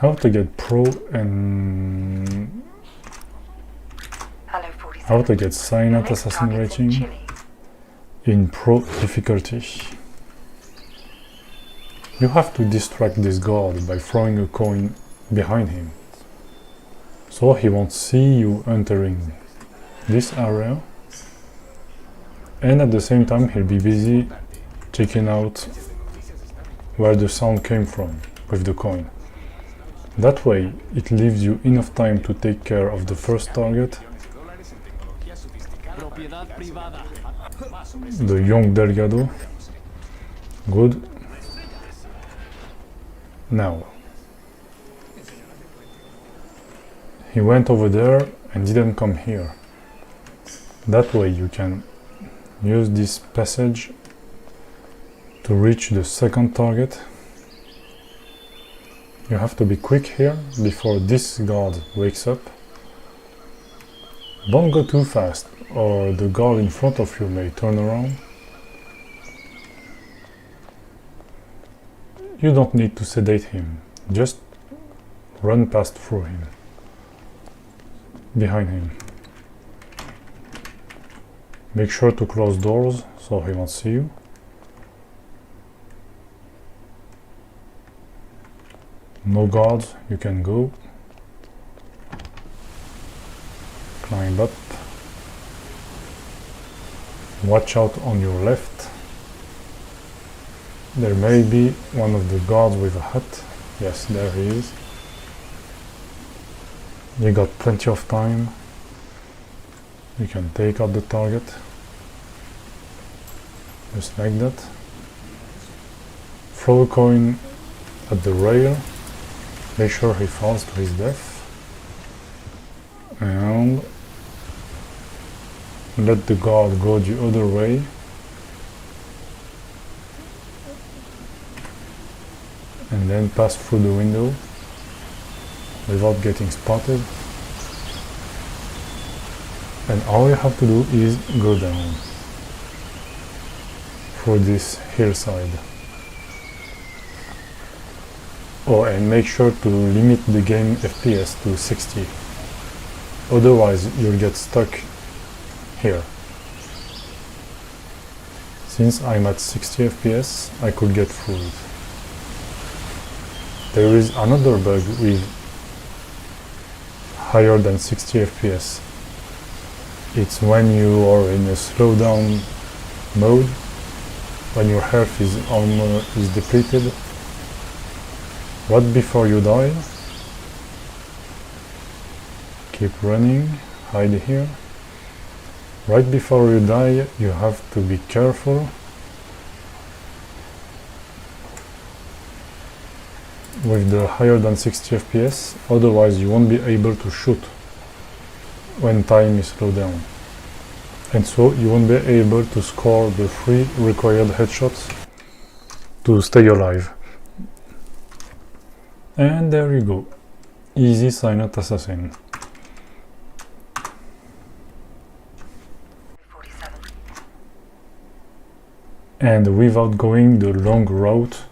How to get pro and how to get silent assassin rating in pro difficulty. You have to distract this guard by throwing a coin behind him, so he won't see you entering this area, and at the same time he'll be busy checking out where the sound came from with the coin. That way it leaves you enough time to take care of the first target, the young Delgado. Good. Now, he went over there and didn't come here. That way you can use this passage to reach the second target. You have to be quick here before this guard wakes up. Don't go too fast, or the guard in front of you may turn around. You don't need to sedate him, just run past through him, behind him. Make sure to close doors so he won't see you. No guards, you can go. Climb up. Watch out on your left. There may be one of the guards with a hut. Yes, there he is. You got plenty of time. You can take out the target. Just like that. Throw a coin at the rail. Make sure he falls to his death. And let the guard go the other way. And then pass through the window without getting spotted. And all you have to do is go down for this hillside. Oh, and make sure to limit the game FPS to 60. Otherwise you'll get stuck here. Since I'm at 60 FPS, I could get through it. There is another bug with higher than 60 FPS. It's when you are in a slowdown mode, when your health is depleted. Right before you die, keep running, hide here. Right before you die, you have to be careful with the higher than 60 FPS, otherwise you won't be able to shoot when time is slowed down. And so you won't be able to score the 3 required headshots to stay alive. And there you go. Easy silent assassin. And without going the long route,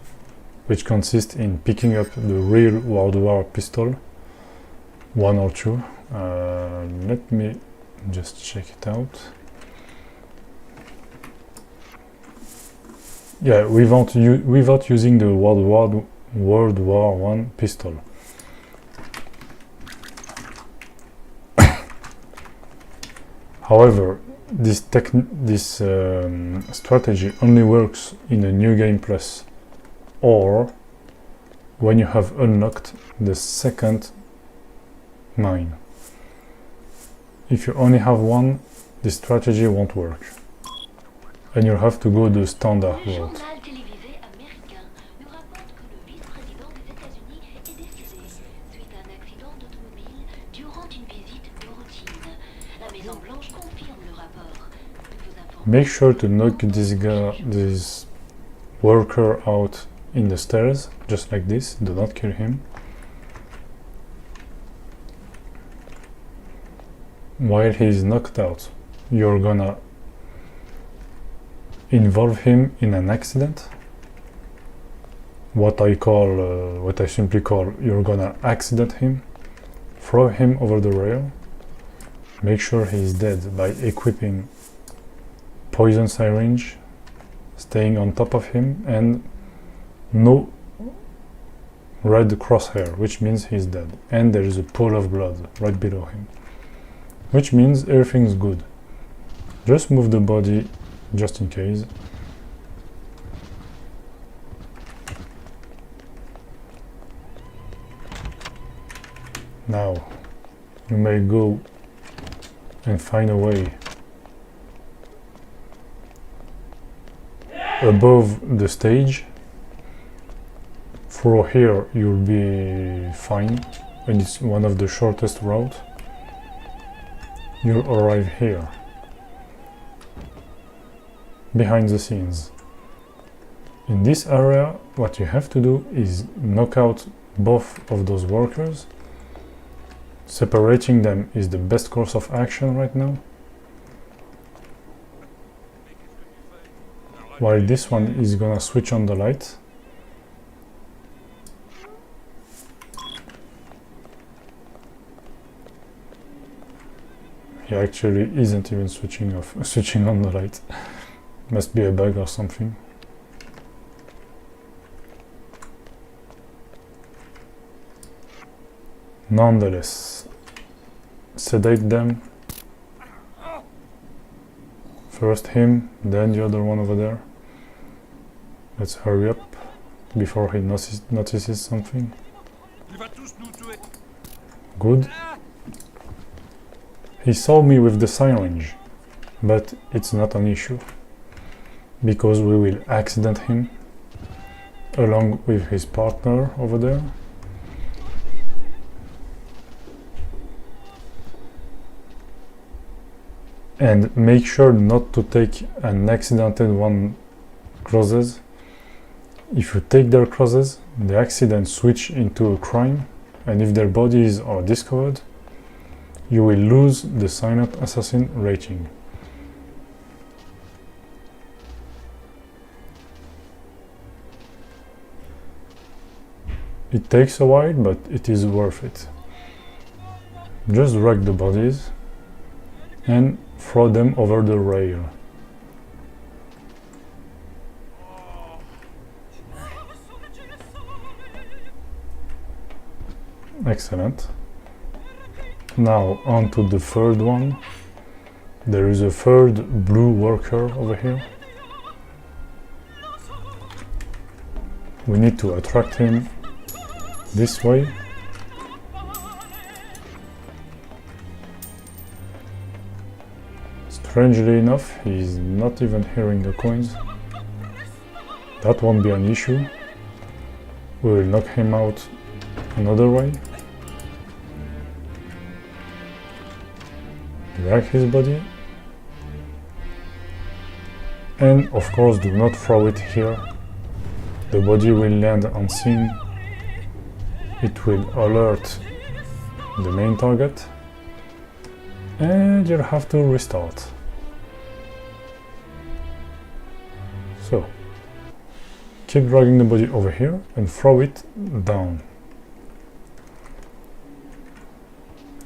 which consists in picking up the real World War pistol, 1 or 2. Let me just check it out. Yeah, without using the World War I pistol. However, this strategy only works in a New Game Plus, or when you have unlocked the second mine. If you only have one, this strategy won't work, and you'll have to go the standard route. Make sure to knock this worker out in the stairs, just like this. Do not kill him. While he is knocked out, you're gonna involve him in an accident what I simply call, you're gonna accident him, throw him over the rail, make sure he's dead by equipping poison syringe, staying on top of him, and no red crosshair, which means he's dead, and there is a pool of blood right below him, which means everything's good. Just move the body just in case. Now you may go and find a way above the stage. Through here you'll be fine, and it's one of the shortest routes. You'll arrive here, behind the scenes. In this area, what you have to do is knock out both of those workers. Separating them is the best course of action right now. While this one is gonna switch on the light. He actually isn't even switching on the light. Must be a bug or something. Nonetheless, sedate them. First him, then the other one over there. Let's hurry up before he notices something. Good. He saw me with the syringe, but it's not an issue, because we will accident him along with his partner over there. And make sure not to take an accidented one crosses. If you take their crosses, the accident switch into a crime, and if their bodies are discovered, you will lose the silent assassin rating. It takes a while, but it is worth it. Just wreck the bodies and throw them over the rail. Excellent. Now on to the third one. There is a third blue worker over here. We need to attract him this way. Strangely enough, he's not even hearing the coins. That won't be an issue. We will knock him out another way. Drag his body. And of course, do not throw it here. The body will land unseen. It will alert the main target. And you'll have to restart. So, keep dragging the body over here and throw it down.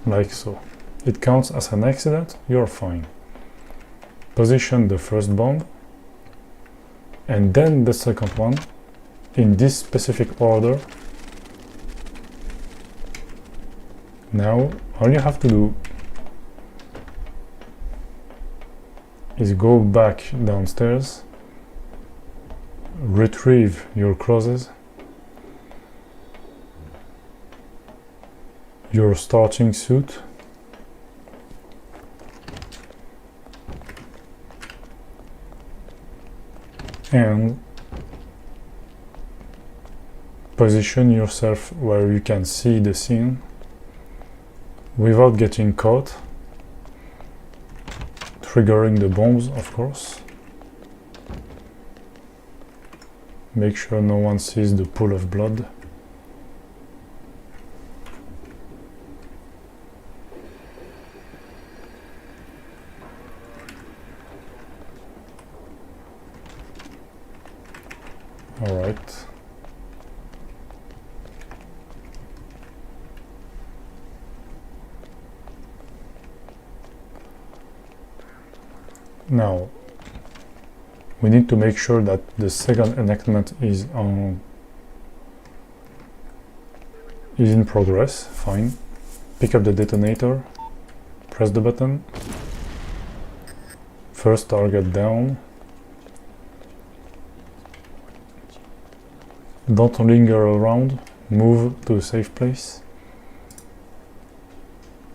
Like so. It counts as an accident, you're fine. Position the first bomb and then the second one in this specific order. Now, all you have to do is go back downstairs, retrieve your crosses, your starting suit, and position yourself where you can see the scene without getting caught, triggering the bombs, of course. Make sure no one sees the pool of blood. Alright. Now we need to make sure that the second enactment is in progress. Fine. Pick up the detonator, press the button, first target down. Don't linger around, move to a safe place.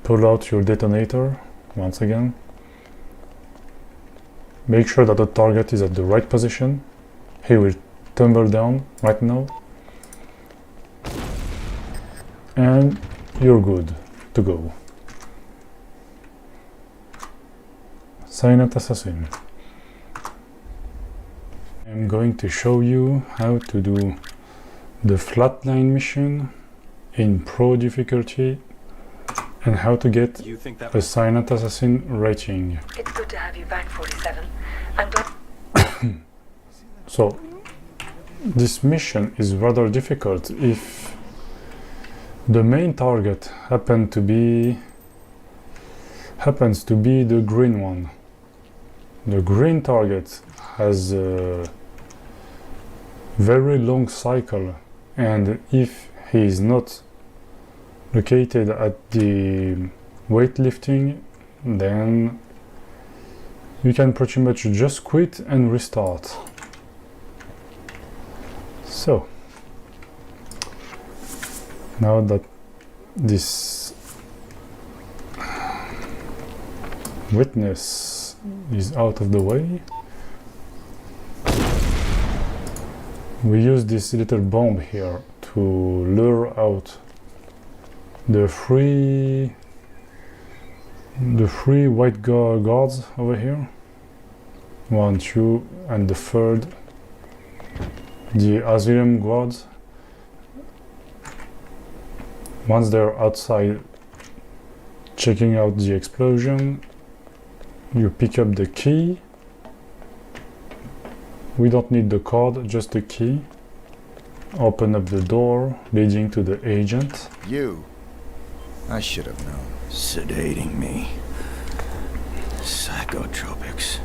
Pull out your detonator once again. Make sure that the target is at the right position. He will tumble down right now. And you're good to go. Silent Assassin. I'm going to show you how to do the flatline mission in Pro difficulty and how to get a Silent Assassin rating. It's good to have you back, 47. And So, this mission is rather difficult if the main target happens to be the green one. The green target has a very long cycle, and if he is not located at the weightlifting, then you can pretty much just quit and restart. So now that this witness is out of the way, we use this little bomb here to lure out the three white guards over here. 1, 2, and the third, the asylum guards. Once they're outside checking out the explosion, you pick up the key. We don't need the card, just the key. Open up the door leading to the agent. You. I should have known. Sedating me. Psychotropics.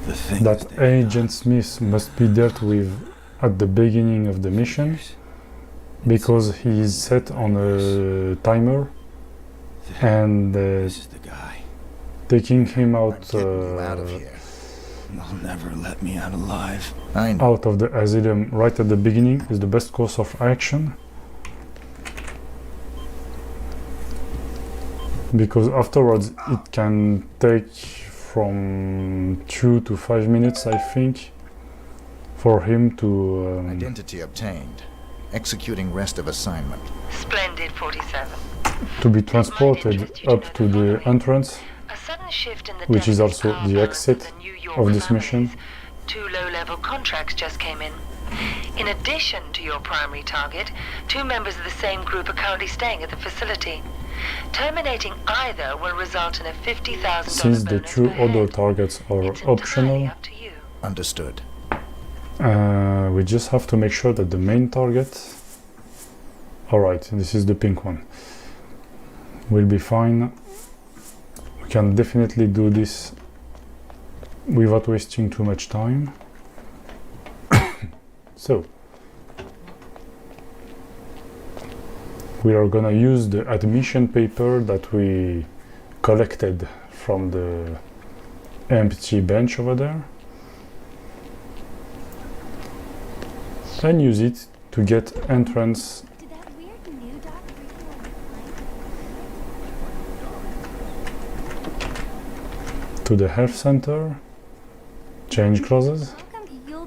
The thing That Agent Smith must be dealt with at the beginning of the mission, because he is set on a timer, and This is the guy. taking him out, Out of here. They'll never let me out alive. I know. out of the asylum right at the beginning is the best course of action, because afterwards it can take from 2 to 5 minutes, I think, for him to Identity obtained. Executing rest of assignment. splendid, 47. be transported up to the entrance, A sudden shift in the which is delicate also power the balance exit the New York of this families. mission. 2 low-level contracts just came in. In addition to your primary target, 2 members of the same group are currently staying at the facility. Terminating either will result in a $50,000 Since the bonus 2 per head. other targets are It's entirely optional, up to you. Understood. we just have to make sure that the main target, alright, this is the pink one, will be fine. We can definitely do this without wasting too much time. So we are gonna use the admission paper that we collected from the empty bench over there, and use it to get entrance Did that weird new doc to the health center, change clothes,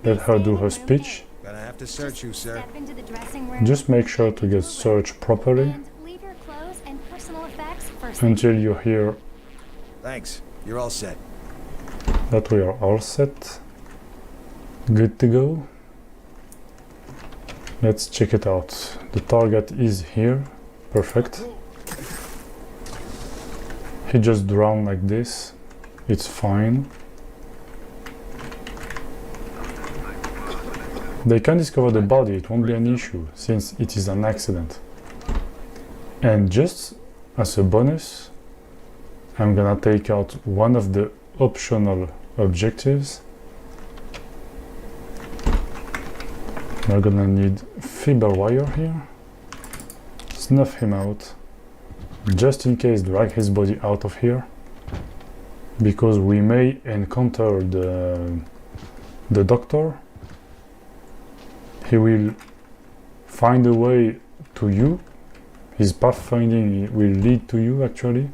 let her do her speech. Gonna have to search you, sir. Step into the dressing room. Just make sure to get searched properly And leave your clothes and personal effects first. until you hear Thanks. You're all set. that we are all set, good to go. Let's check it out. The target is here, perfect. He just drowned like this, it's fine. They can discover the body, it won't be an issue, since it is an accident. And just as a bonus, I'm gonna take out one of the optional objectives. We're gonna need fiber wire here. Snuff him out. Just in case, drag his body out of here. Because we may encounter the doctor. He will find a way to you. His pathfinding will lead to you actually.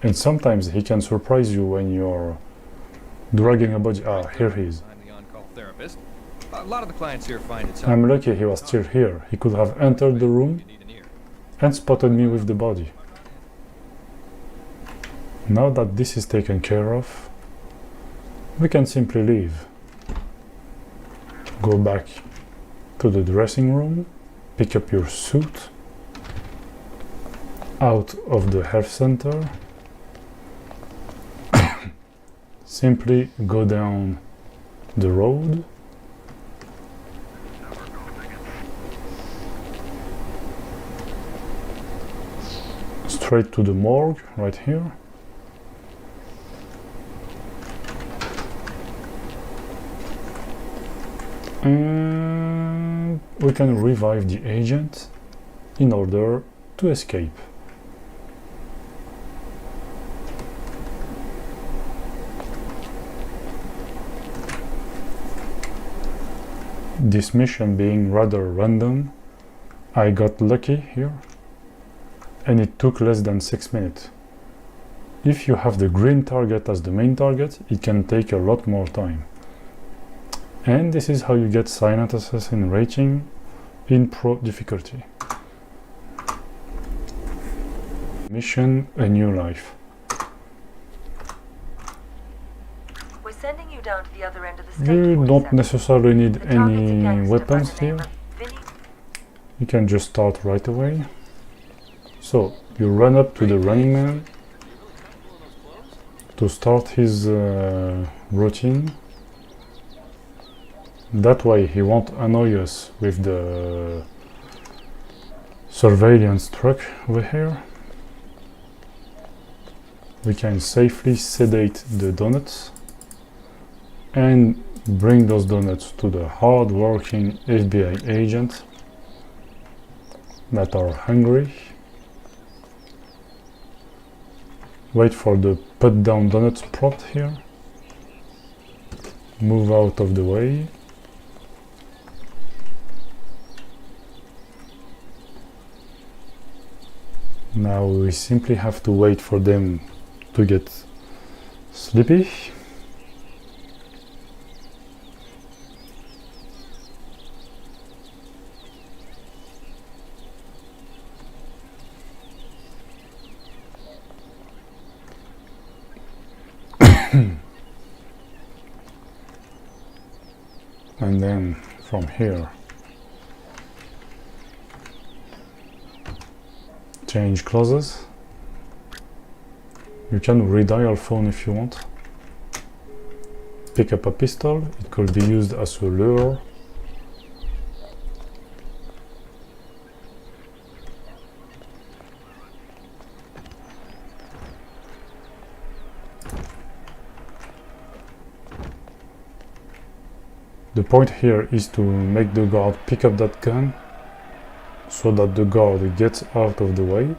And sometimes he can surprise you when you're dragging a body. Ah, here he is. I'm the on-call therapist. A lot of the clients here find it I'm lucky he was still here. He could have entered the room and spotted me with the body. Now that this is taken care of, we can simply leave. Go back to the dressing room, pick up your suit, out of the health center, simply go down the road, straight to the morgue right here. And we can revive the agent in order to escape. This mission being rather random, I got lucky here and it took less than 6 minutes. If you have the green target as the main target, it can take a lot more time. And this is how you get Silent Assassin rating in Pro difficulty. Mission A New Life. We're sending you down to the other end of the state. You don't necessarily need The target's a any gangster weapons by the name here. of Vinny. You can just start right away. So you run up to the running man to start his routine. That way he won't annoy us with the surveillance truck over here. We can safely sedate the donuts and bring those donuts to the hard-working FBI agents that are hungry. Wait for the put down donuts prompt here. Move out of the way. Now we simply have to wait for them to get sleepy. And then from here change clothes. You can redial phone if you want. Pick up a pistol, it could be used as a lure. The point here is to make the guard pick up that gun so that the guard gets out of the way,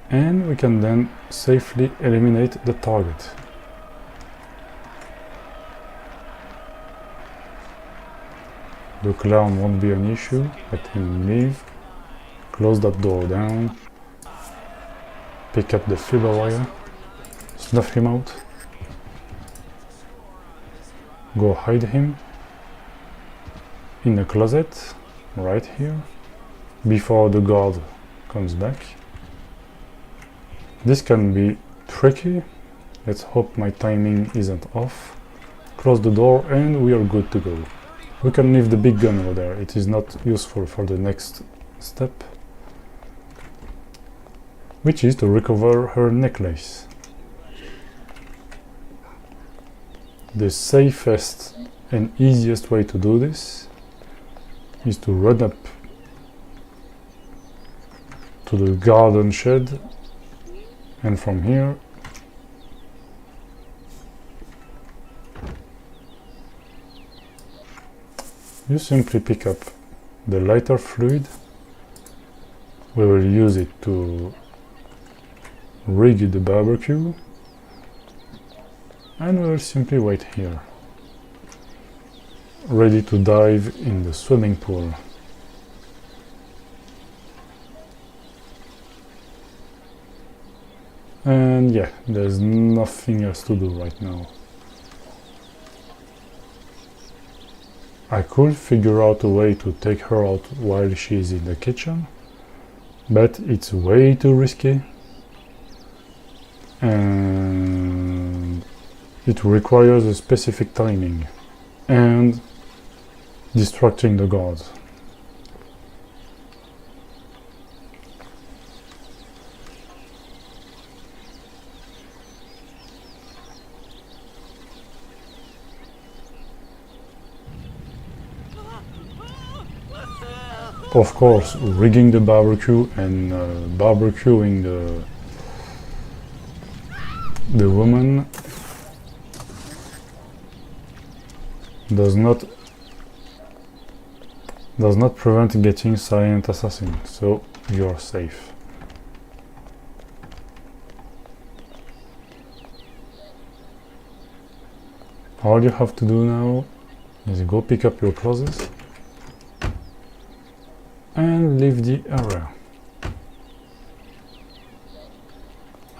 and we can then safely eliminate the target. The clown won't be an issue, let him leave, close that door down, pick up the fiber wire, snuff him out, go hide him in a closet right here before the guard comes back. This can be tricky. Let's hope my timing isn't off. Close the door and we are good to go. We can leave the big gun over there. It is not useful for the next step, which is to recover her necklace. The safest and easiest way to do this is to run up to the garden shed, and from here you simply pick up the lighter fluid. We will use it to rig the barbecue, and we will simply wait here, ready to dive in the swimming pool. And yeah, there's nothing else to do right now. I could figure out a way to take her out while she's in the kitchen, but it's way too risky, and it requires a specific timing and distracting the guards. Of course, rigging the barbecue and barbecuing the woman does not prevent getting silent assassin, so you're safe. All you have to do now is go pick up your clothes and leave the area.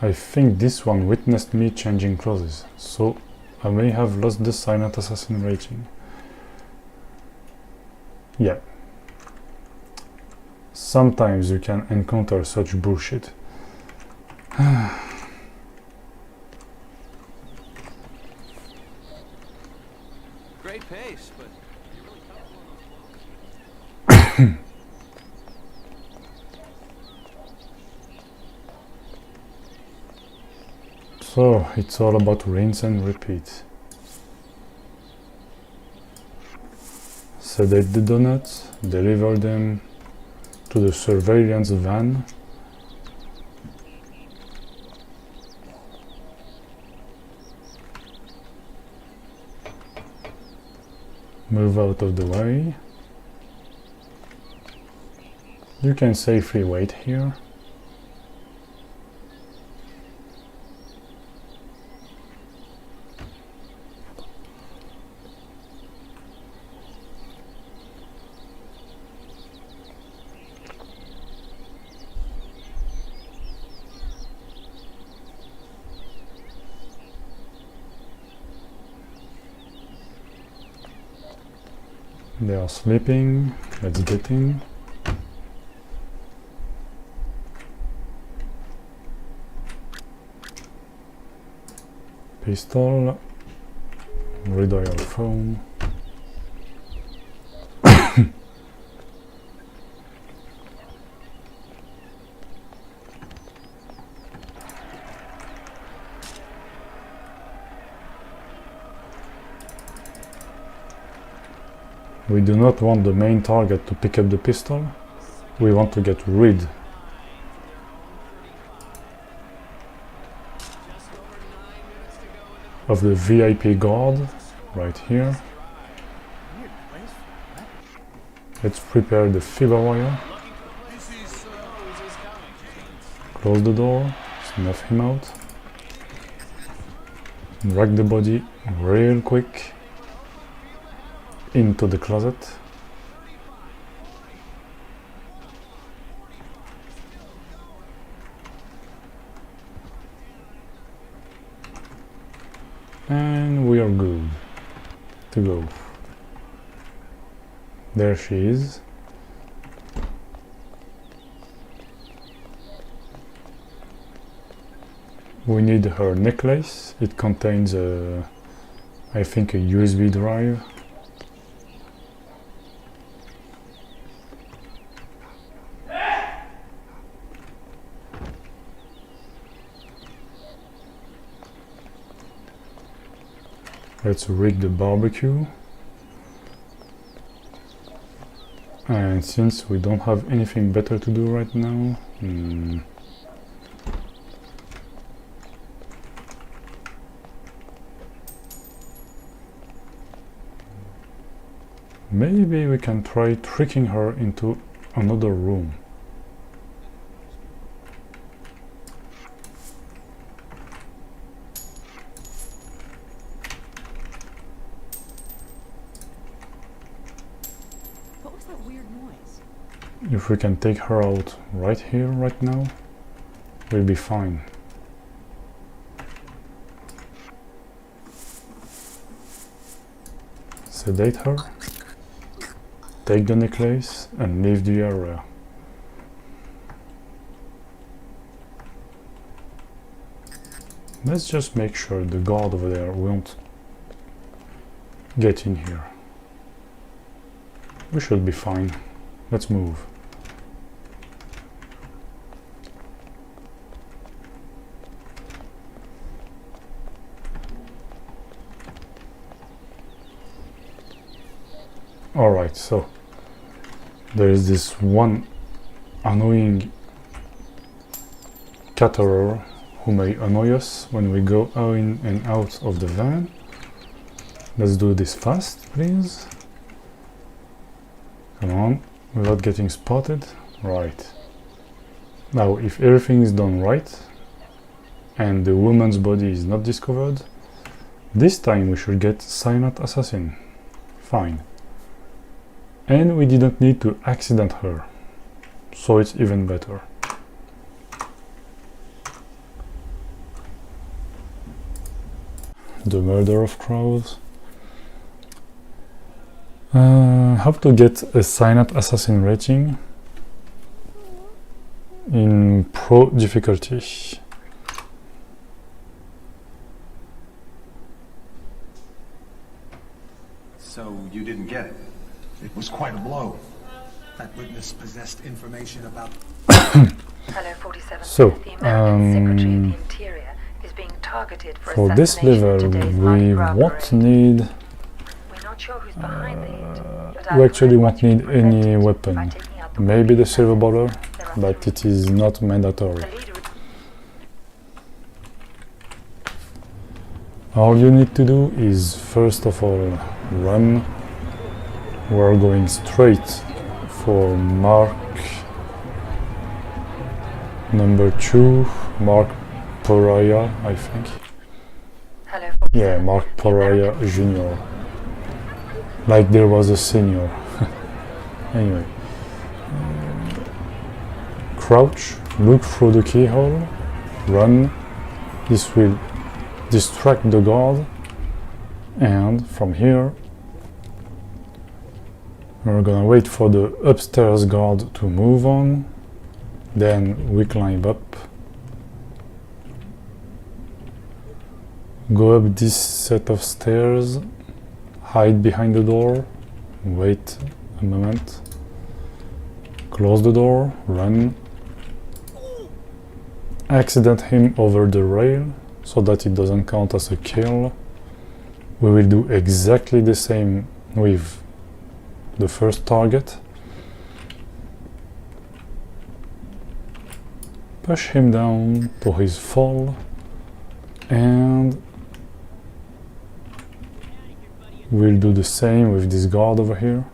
I think this one witnessed me changing clothes, so I may have lost the silent assassin rating. Yeah. Sometimes you can encounter such bullshit. Great pace, but you're really tough. So, it's all about rinse and repeat. Sedate the donuts, deliver them to the surveillance van, move out of the way. You can safely wait here. They are sleeping. Let's get in. Pistol. Redial phone. We do not want the main target to pick up the pistol. We want to get rid of the VIP guard right here. Let's prepare the fever wire. Close the door, snuff him out. Drag the body real quick into the closet. And we are good to go. There she is. We need her necklace. It contains I think a USB drive. Let's rig the barbecue. And since we don't have anything better to do right now, Maybe we can try tricking her into another room. What was that weird noise? If we can take her out right here, right now, we'll be fine. Sedate her, take the necklace and leave the area. Let's just make sure the guard over there won't get in here. We should be fine. Let's move. Alright, so there is this one annoying caterer who may annoy us when we go in and out of the van. Let's do this fast, please. Come on, without getting spotted. Right. Now, if everything is done right and the woman's body is not discovered, this time we should get Silent Assassin. Fine. And we didn't need to accident her, so it's even better. The murder of crows. How to get a Silent Assassin rating in Pro difficulty. So you didn't get it? It was quite a blow. That witness possessed information about... Hello, 47. So, the American Secretary of the Interior is being targeted for this level we won't need... We're not sure who's behind the hit, but we actually won't need any weapon. Maybe the silver bottle, but it is not mandatory. All you need to do is first of all run. We're going straight for Mark number 2, Mark Pariah, I think. Hello, Yeah, Mark Pariah Jr. Like there was a senior. Anyway. Crouch, look through the keyhole, run. This will distract the guard. And from here, we're gonna wait for the upstairs guard to move on. Then we climb up. Go up this set of stairs. Hide behind the door. Wait a moment. Close the door. Run. Accident him over the rail so that it doesn't count as a kill. We will do exactly the same with the first target. Push him down to his fall and we'll do the same with this guard over here.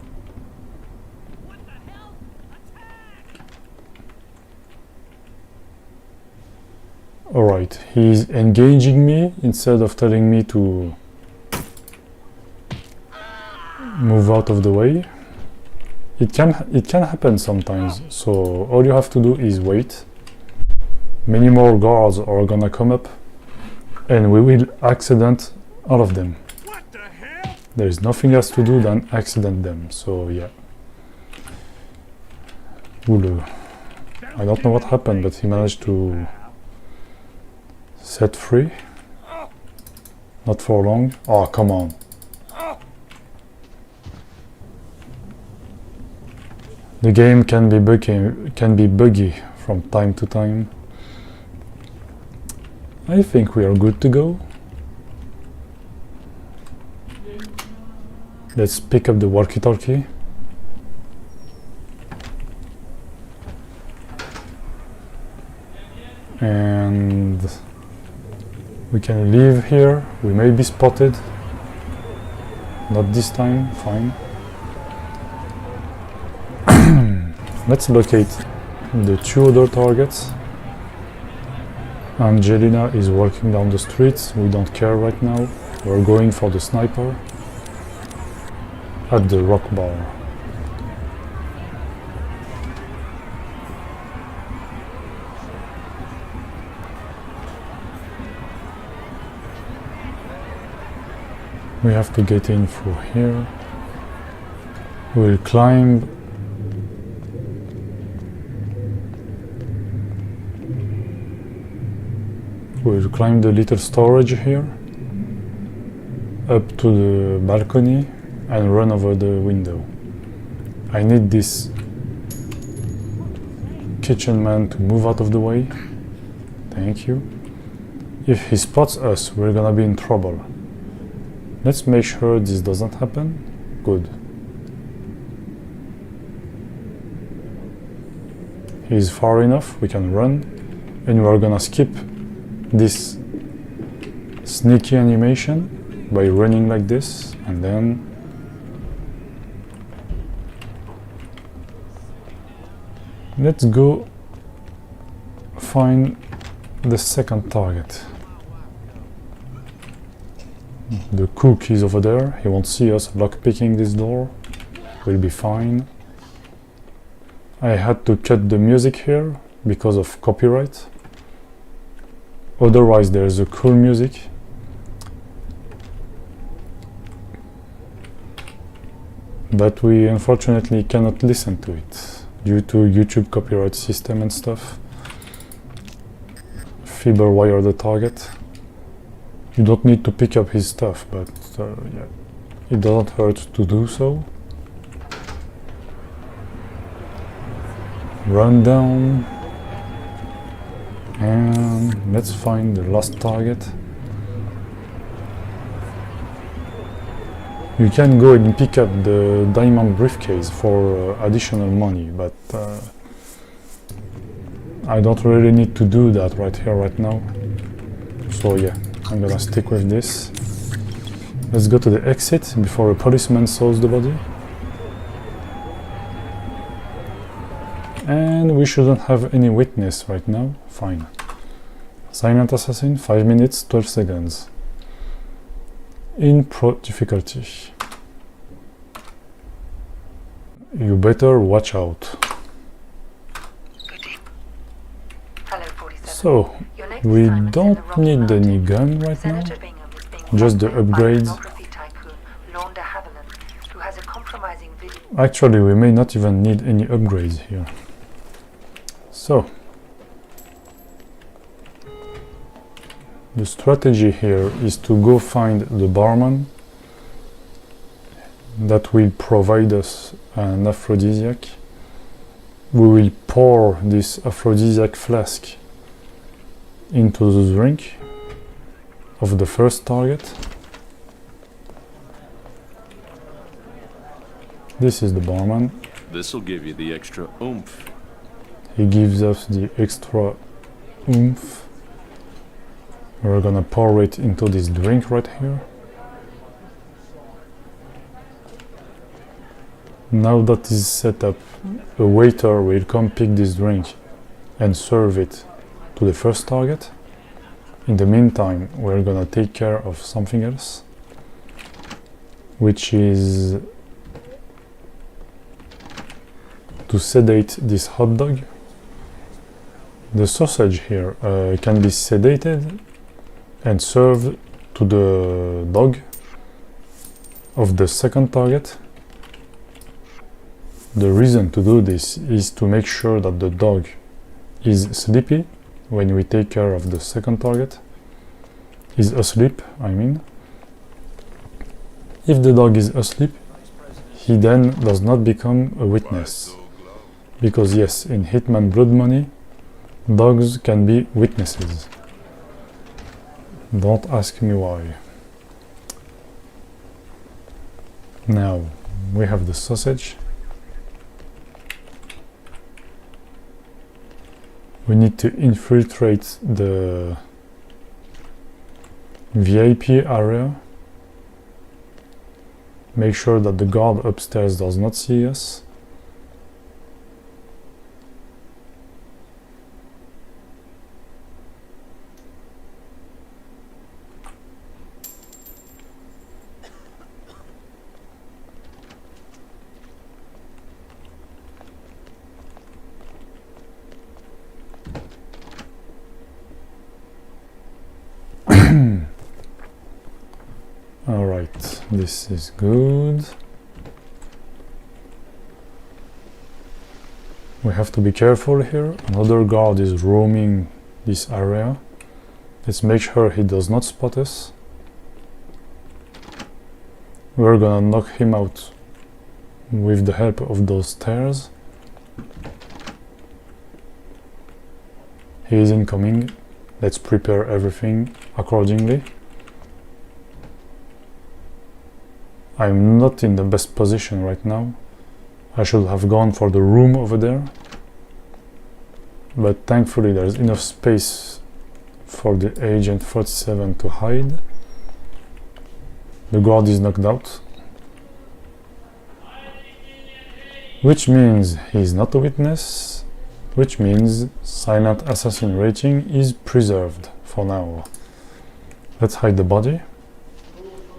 Alright, he's engaging me instead of telling me to move out of the way. It can happen sometimes, so all you have to do is wait. Many more guards are gonna come up and we will accident all of them. What the hell? There is nothing else to do than accident them, so yeah. Ooh, I don't know what happened, but he managed to set free. Not for long. Oh, come on. The game can be buggy from time to time. I think we are good to go. Let's pick up the walkie-talkie. And we can leave here. We may be spotted. Not this time, fine. Let's locate the two other targets. Angelina is walking down the streets. We don't care right now. We're going for the sniper at the rock bar. We have to get in through here. We'll climb the little storage here up to the balcony and run over the window. I need this kitchen man to move out of the way. Thank you. If he spots us, we're gonna be in trouble. Let's make sure this doesn't happen. Good. He's far enough, we can run, and we're gonna skip this sneaky animation by running like this, and then let's go find the second target. The cook is over there, he won't see us lockpicking this door, we'll be fine. I had to cut the music here because of copyright. Otherwise there's a cool music. But we unfortunately cannot listen to it due to YouTube copyright system and stuff. Fiber wire the target. You don't need to pick up his stuff, but yeah, it doesn't hurt to do so. Run down and let's find the last target. You can go and pick up the diamond briefcase for additional money, but I don't really need to do that right here, right now. So yeah, I'm gonna stick with this. Let's go to the exit before a policeman saws the body. And we shouldn't have any witness right now. Fine. Silent Assassin, 5 minutes, 12 seconds. In pro difficulty. You better watch out. Hello, 47. So, we don't need any gun right now. Just the upgrades. Actually, we may not even need any upgrades here. So, the strategy here is to go find the barman that will provide us an aphrodisiac. We will pour this aphrodisiac flask into the drink of the first target. This is the barman. This'll give you the extra oomph. He gives us the extra oomph. We're gonna pour it into this drink right here. Now that is set up, a waiter will come pick this drink and serve it to the first target. In the meantime, we're gonna take care of something else, which is to sedate this hot dog. The sausage here can be sedated and served to the dog of the second target. The reason to do this is to make sure that the dog is sleepy when we take care of the second target. Is asleep, I mean. If the dog is asleep, he then does not become a witness. Because yes, in Hitman Blood Money, dogs can be witnesses. Don't ask me why. Now, we have the sausage. We need to infiltrate the VIP area. Make sure that the guard upstairs does not see us. This is good. We have to be careful here. Another guard is roaming this area. Let's make sure he does not spot us. We're gonna knock him out with the help of those stairs. He is incoming. Let's prepare everything accordingly. I'm not in the best position right now. I should have gone for the room over there. But thankfully there's enough space for the Agent 47 to hide. The guard is knocked out. Which means he's not a witness. Which means silent assassin rating is preserved for now. Let's hide the body,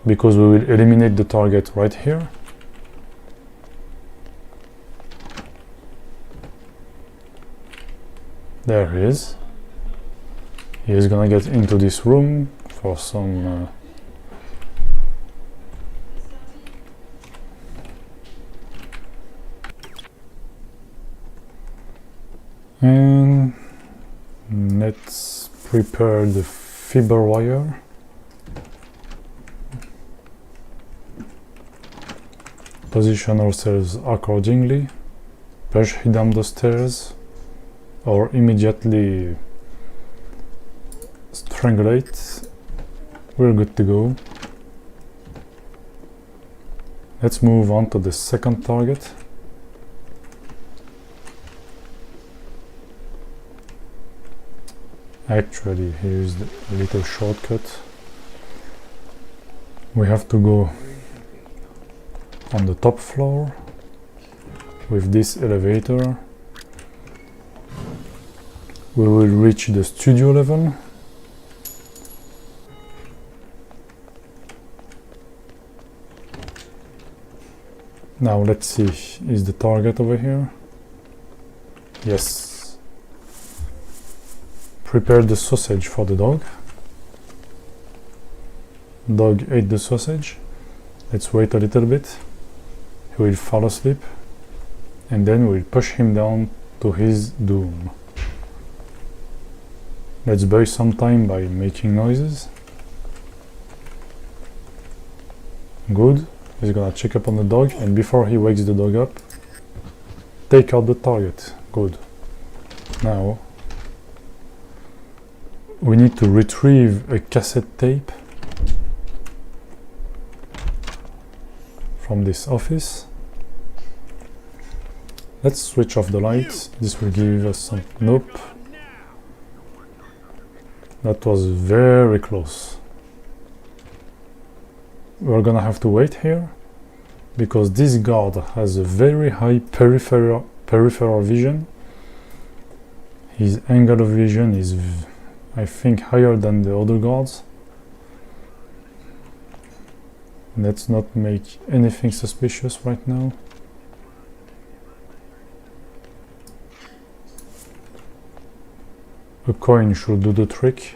because we will eliminate the target right here. There he is. He is gonna get into this room for some and let's prepare the fiber wire. Position ourselves accordingly. Push him down the stairs or immediately strangulate. We're good to go. Let's move on to the second target. Actually, here's the little shortcut. We have to go on the top floor with this elevator. We will reach the studio level. Now let's see, is the target over here? Yes. Prepare the sausage for the dog. Dog ate the sausage. Let's wait a little bit. He will fall asleep. And then we'll push him down to his doom. Let's buy some time by making noises. Good. He's gonna check up on the dog, and before he wakes the dog up, take out the target. Good. Now we need to retrieve a cassette tape from this office. Let's switch off the lights. This will give us some... Nope. That was very close. We're gonna have to wait here because this guard has a very high peripheral vision. His angle of vision is, I think, higher than the other guards. Let's not make anything suspicious right now. A coin should do the trick.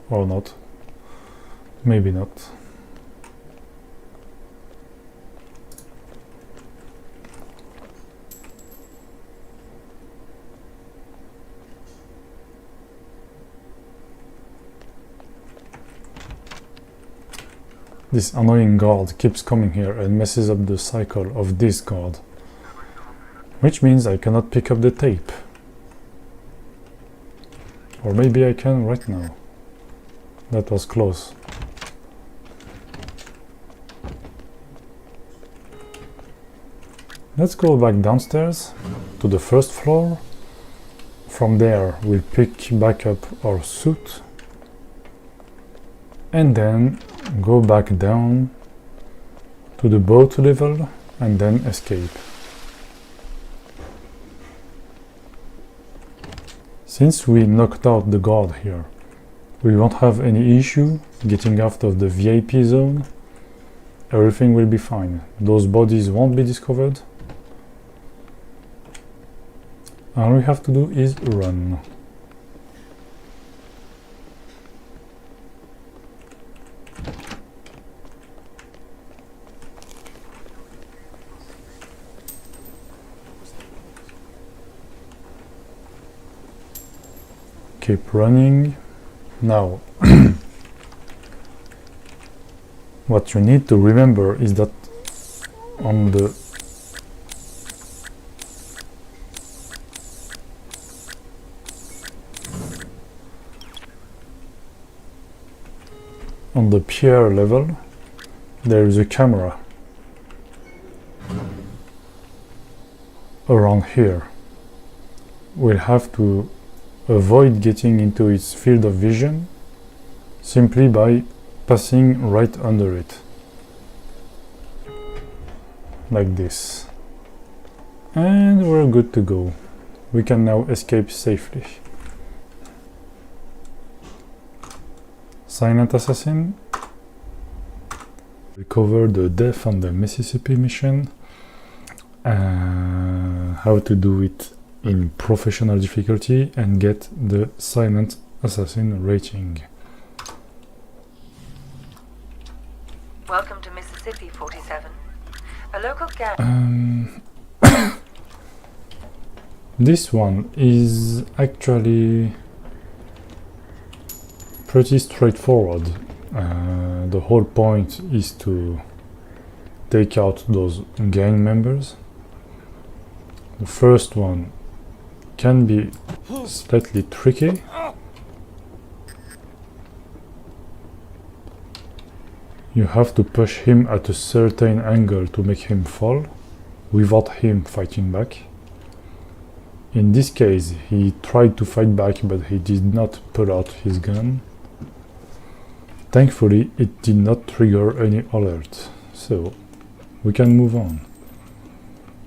Or not. Maybe not. This annoying guard keeps coming here and messes up the cycle of this guard. Which means I cannot pick up the tape. Or maybe I can right now. That was close. Let's go back downstairs to the first floor. From there we'll pick back up our suit and then go back down to the boat level and then escape. Since we knocked out the guard here, we won't have any issue getting out of the VIP zone. Everything will be fine. Those bodies won't be discovered. All we have to do is run. keep running. Now, what you need to remember is that on the peer level, there is a camera around here. We'll have to avoid getting into its field of vision simply by passing right under it, like this. And we're good to go. We can now escape safely. Silent Assassin. We covered the Death on the Mississippi mission, how to do it in professional difficulty and get the Silent Assassin rating. Welcome to Mississippi 47. A local gang. This one is actually pretty straightforward. The whole point is to take out those gang members. The first one can be slightly tricky. You have to push him at a certain angle to make him fall without him fighting back. In this case, he tried to fight back, but he did not pull out his gun. Thankfully, it did not trigger any alert, so we can move on.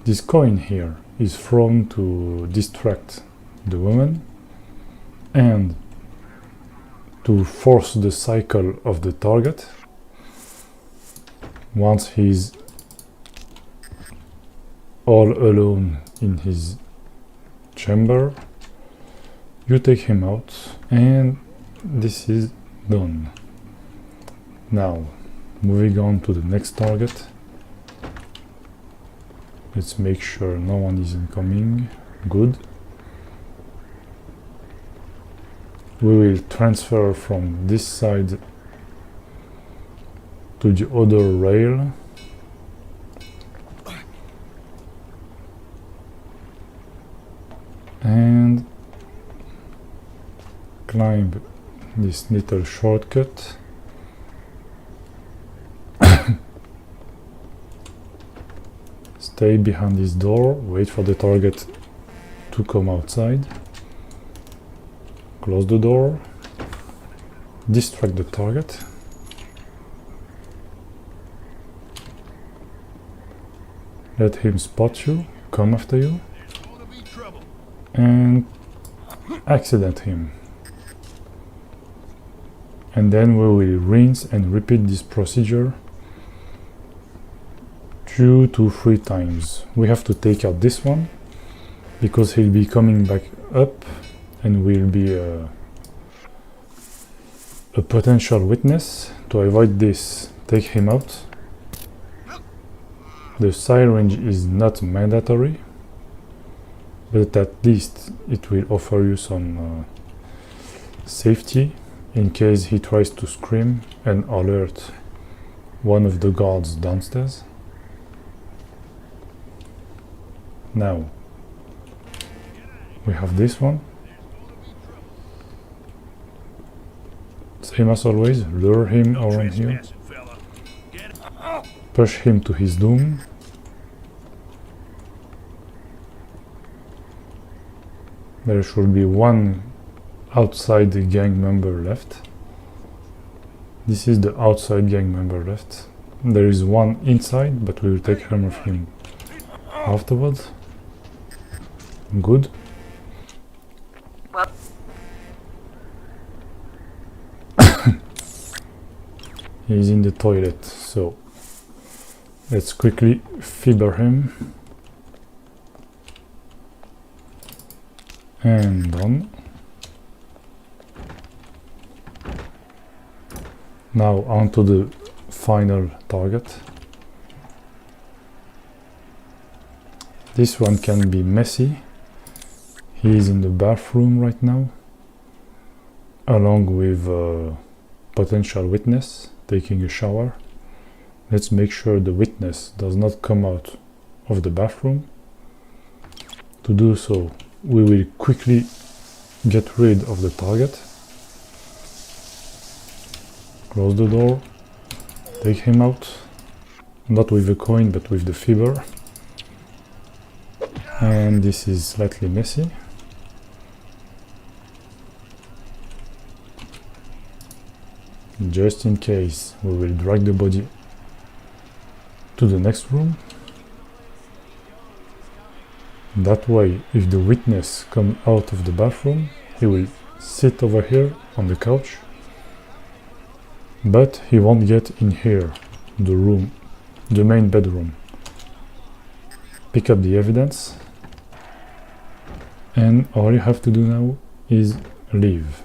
This coin here is thrown to distract the woman and to force the cycle of the target. Once he's all alone in his chamber, you take him out, and this is done. Now, moving on to the next target. Let's make sure no one is incoming. Good. We will transfer from this side to the other rail. And climb this little shortcut. Stay behind this door, wait for the target to come outside. Close the door. Distract the target. Let him spot you, come after you, and accident him. And then we will rinse and repeat this procedure 2 to 3 times. We have to take out this one because he'll be coming back up and will be a potential witness. To avoid this, take him out. The syringe is not mandatory, but at least it will offer you some safety in case he tries to scream and alert one of the guards downstairs. Now we have this one. Same as always, lure him around here, push him to his doom. There should be one outside the gang member left. This is the outside gang member left. There is one inside, but we will take care of him afterwards. Good. Well, He's in the toilet, so let's quickly feather him. And done. Now on to the final target. This one can be messy. He is in the bathroom right now. along with a potential witness taking a shower. Let's make sure the witness does not come out of the bathroom. To do so, we will quickly get rid of the target. Close the door, take him out, not with the coin but with the fiber. And this is slightly messy. Just in case, we will drag the body to the next room. That way, if the witness comes out of the bathroom, he will sit over here on the couch, but he won't get in here, the room, the main bedroom. Pick up the evidence, and all you have to do now is leave.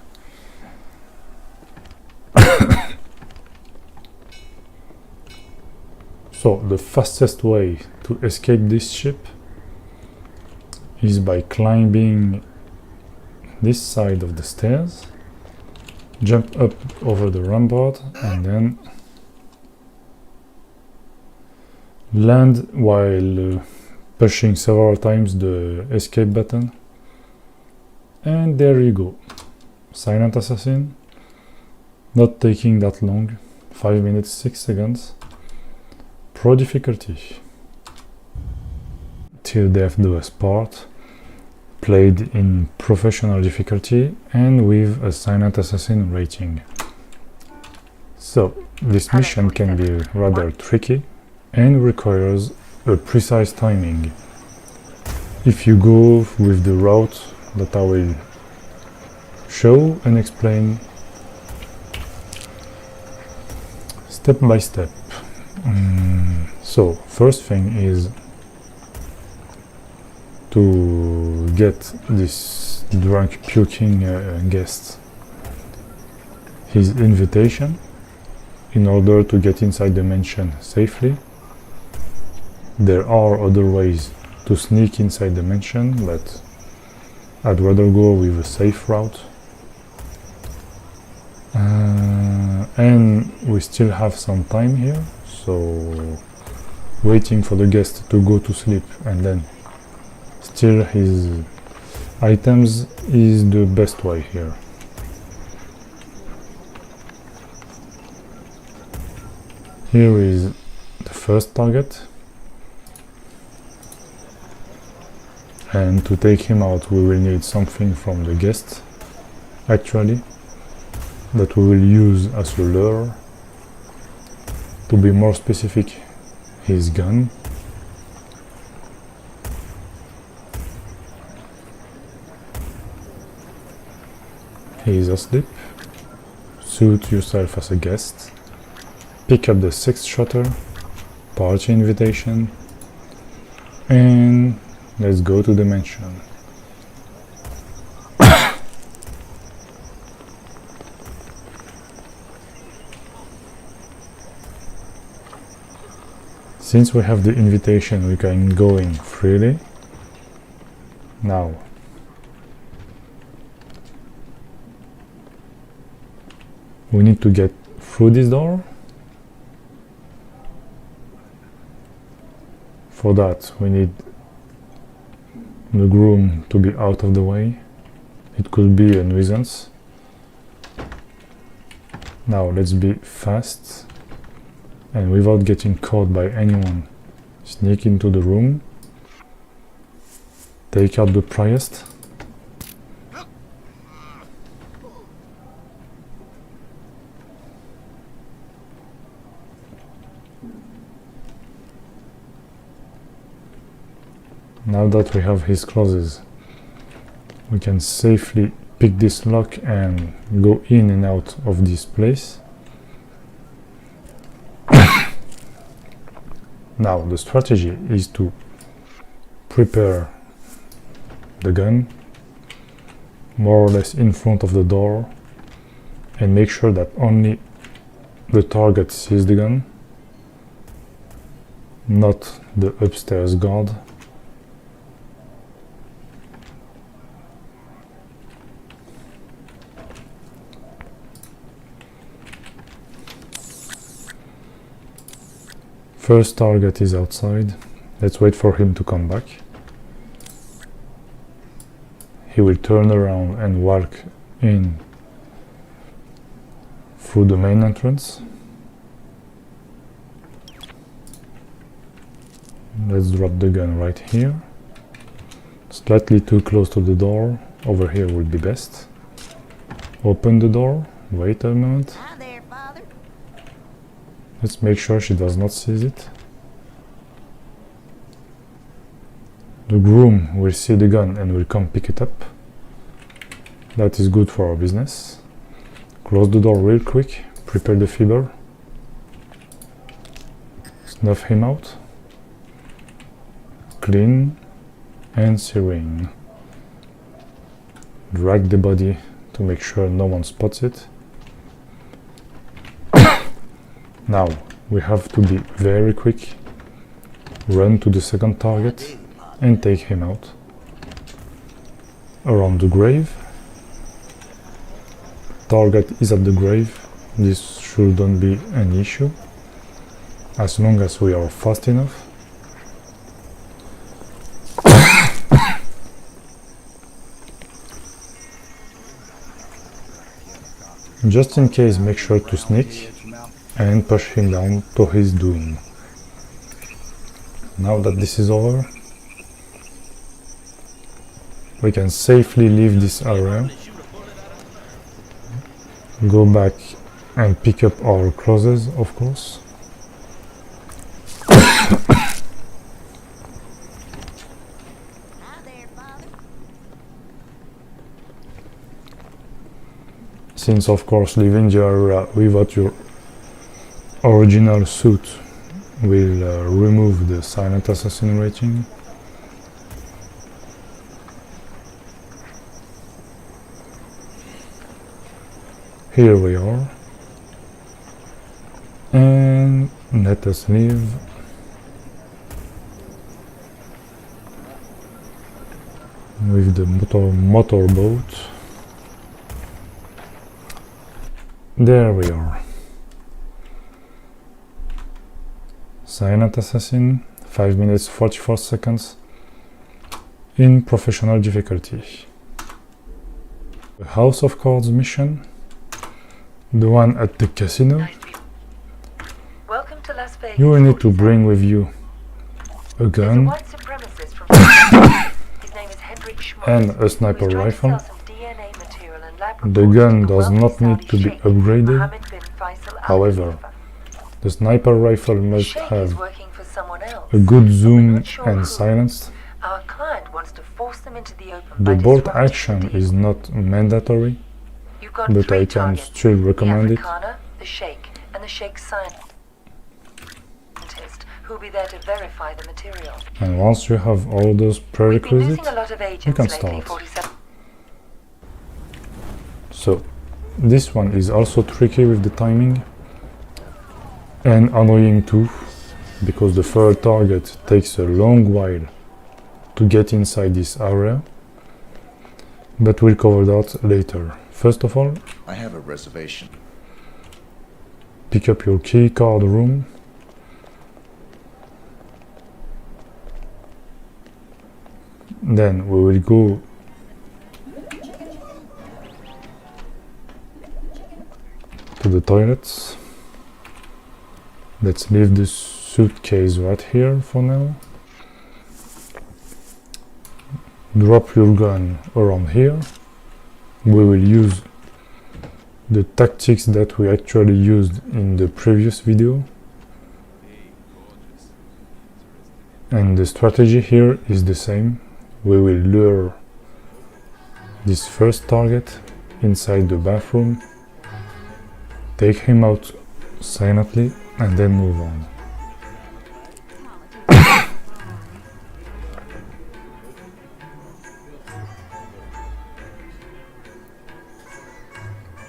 So the fastest way to escape this ship is by climbing this side of the stairs, jump up over the rampart, and then land while pushing several times the escape button. And there you go. Silent Assassin. Not taking that long. 5 minutes 6 seconds. Pro difficulty. Till Death Do Us Part. Played in professional difficulty and with a Silent Assassin rating. So this mission can be rather tricky and requires a precise timing. If you go with the route that I will show and explain step by step. So first thing is to get this drunk puking guest his invitation in order to get inside the mansion safely. There are other ways to sneak inside the mansion, but I'd rather go with a safe route. And we still have some time here, so waiting for the guest to go to sleep and then steal his items is the best way here. Here is the first target, and to take him out we will need something from the guest, actually, that we will use as a lure. To be more specific, his gun. He is asleep. Suit yourself as a guest. Pick up the 6th shutter, party invitation, and let's go to the mansion. Since we have the invitation, we can go in freely. Now, we need to get through this door. For that, we need the groom to be out of the way. It could be a nuisance. Now, let's be fast. And without getting caught by anyone, sneak into the room, take out the priest, now that we have his clothes, we can safely pick this lock and go in and out of this place. Now the strategy is to prepare the gun more or less in front of the door and make sure that only the target sees the gun, not the upstairs guard. First target is outside. Let's wait for him to come back. He will turn around and walk in through the main entrance. Let's drop the gun right here. Slightly too close to the door. Over here would be best. Open the door. Wait a moment. Hi there, Father. Let's make sure she does not seize it. The groom will see the gun and will come pick it up. That is good for our business. Close the door real quick. Prepare the fibber. Snuff him out. Clean and serene. Drag the body to make sure no one spots it. Now we have to be very quick. Run to the second target and take him out. Around the grave. Target is at the grave. This shouldn't be an issue as long as we are fast enough. Just in case, make sure to sneak and push him down to his doom. Now that this is over, we can safely leave this area, go back and pick up our clothes, of course. Since of course leaving the area without your original suit will remove the silent assassin rating. Here we are, and let us leave. With the motorboat. There we are. Silent Assassin, 5 minutes 44 seconds in professional difficulty. The House of Cards mission, the one at the casino. Welcome to Las Vegas. You will need to bring with you a gun and a sniper rifle. The gun does not need to be upgraded. However, the sniper rifle must have a good zoom and silence. The bolt action is not mandatory, but I can still recommend it. And once you have all those prerequisites, you can start. So, this one is also tricky with the timing and annoying too, because the third target takes a long while to get inside this area, but we'll cover that later. First of all, I have a reservation. Pick up your key card room. Then we will go to the toilets. Let's leave this suitcase right here for now. Drop your gun around here. We will use the tactics that we actually used in the previous video. And the strategy here is the same. We will lure this first target inside the bathroom, take him out silently, and then move on.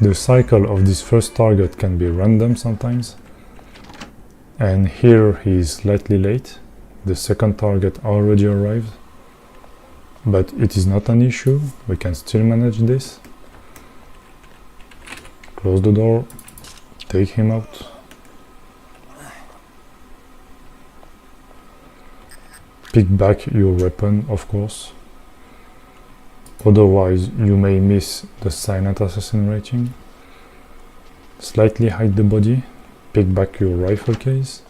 The cycle of this first target can be random sometimes, and here he is slightly late. The second target already arrived, but it is not an issue, we can still manage this. Close the door, take him out. pick back your weapon, of course. Otherwise, you may miss the silent assassin rating. Slightly hide the body, pick back your rifle case,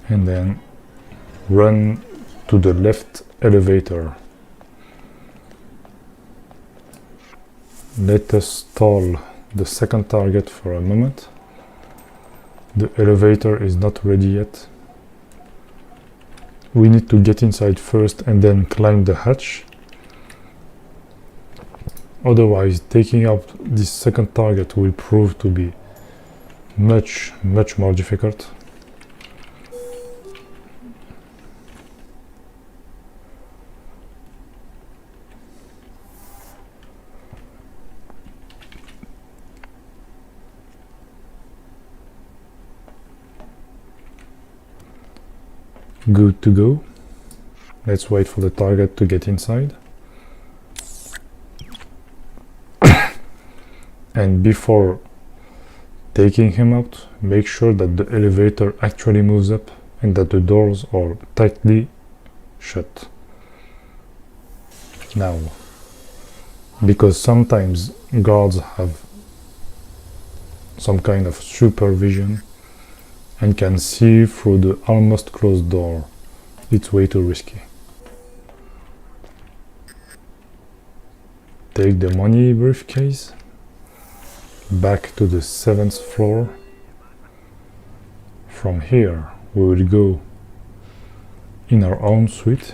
and then run to the left elevator. Let us stall the second target for a moment. The elevator is not ready yet. We need to get inside first and then climb the hatch. Otherwise, taking out this second target will prove to be much more difficult. Good to go. Let's wait for the target to get inside. And before taking him out, make sure that the elevator actually moves up and that the doors are tightly shut. Now, because sometimes guards have some kind of supervision and can see through the almost closed door, it's way too risky. Take the money briefcase back to the 7th floor. From here we will go in our own suite.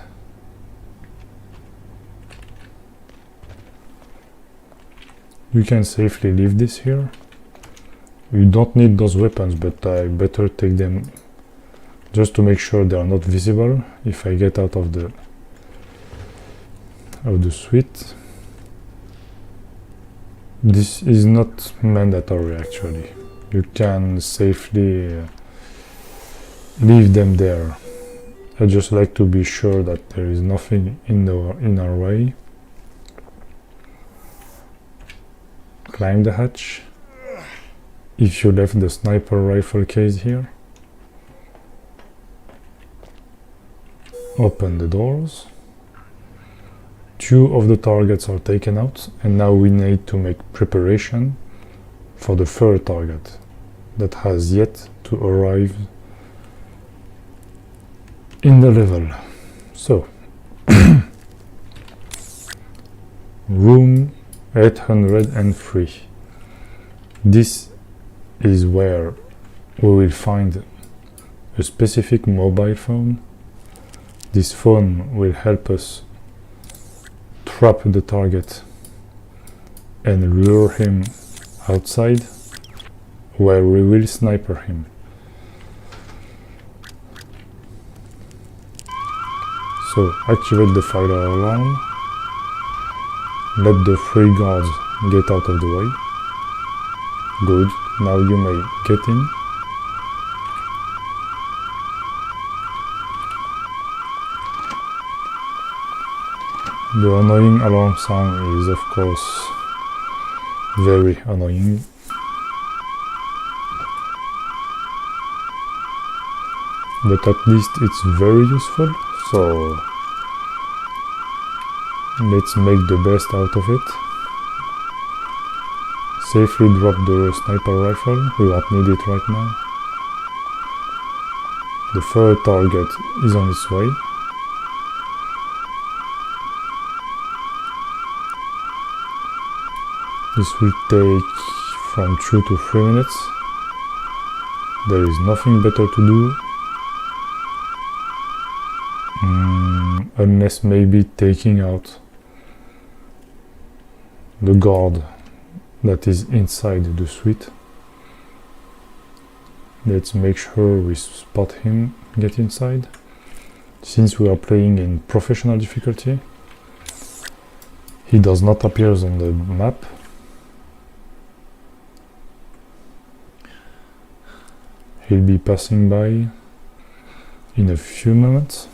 We can safely leave this here. You don't need those weapons, but I better take them just to make sure they are not visible if I get out of the suite. This is not mandatory actually. You can safely leave them there. I just like to be sure that there is nothing in our way. Climb the hatch. If you left the sniper rifle case here, open the doors. 2 of the targets are taken out, and now we need to make preparation for the 3rd target that has yet to arrive in the level. So, room 803. This is where we will find a specific mobile phone. This phone will help us trap the target and lure him outside, where we will sniper him. So activate the fire alarm, let the 3 guards get out of the way. Good, now you may get in. The annoying alarm sound is of course very annoying. But at least it's very useful, so let's make the best out of it. Safely drop the sniper rifle, we won't need it right now. The 3rd target is on its way. This will take from 2 to 3 minutes. There is nothing better to do, unless maybe taking out the guard that is inside the suite. Let's make sure we spot him get inside. Since we are playing in professional difficulty, he does not appear on the map. He'll be passing by in a few moments.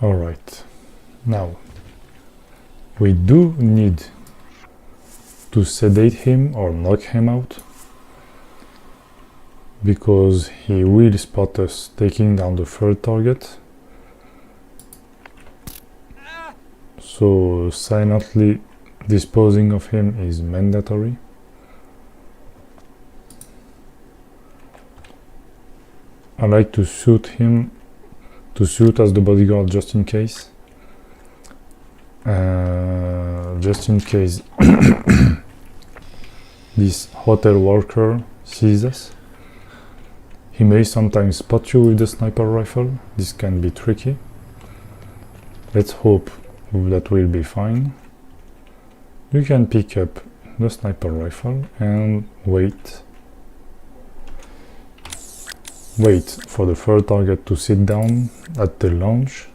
Alright, now we do need to sedate him or knock him out, because he will spot us taking down the third target. So silently disposing of him is mandatory. I like to suit as the bodyguard just in case. This hotel worker sees us. He may sometimes spot you with the sniper rifle. This can be tricky. Let's hope that will be fine. You can pick up the sniper rifle and wait for the third target to sit down at the launch.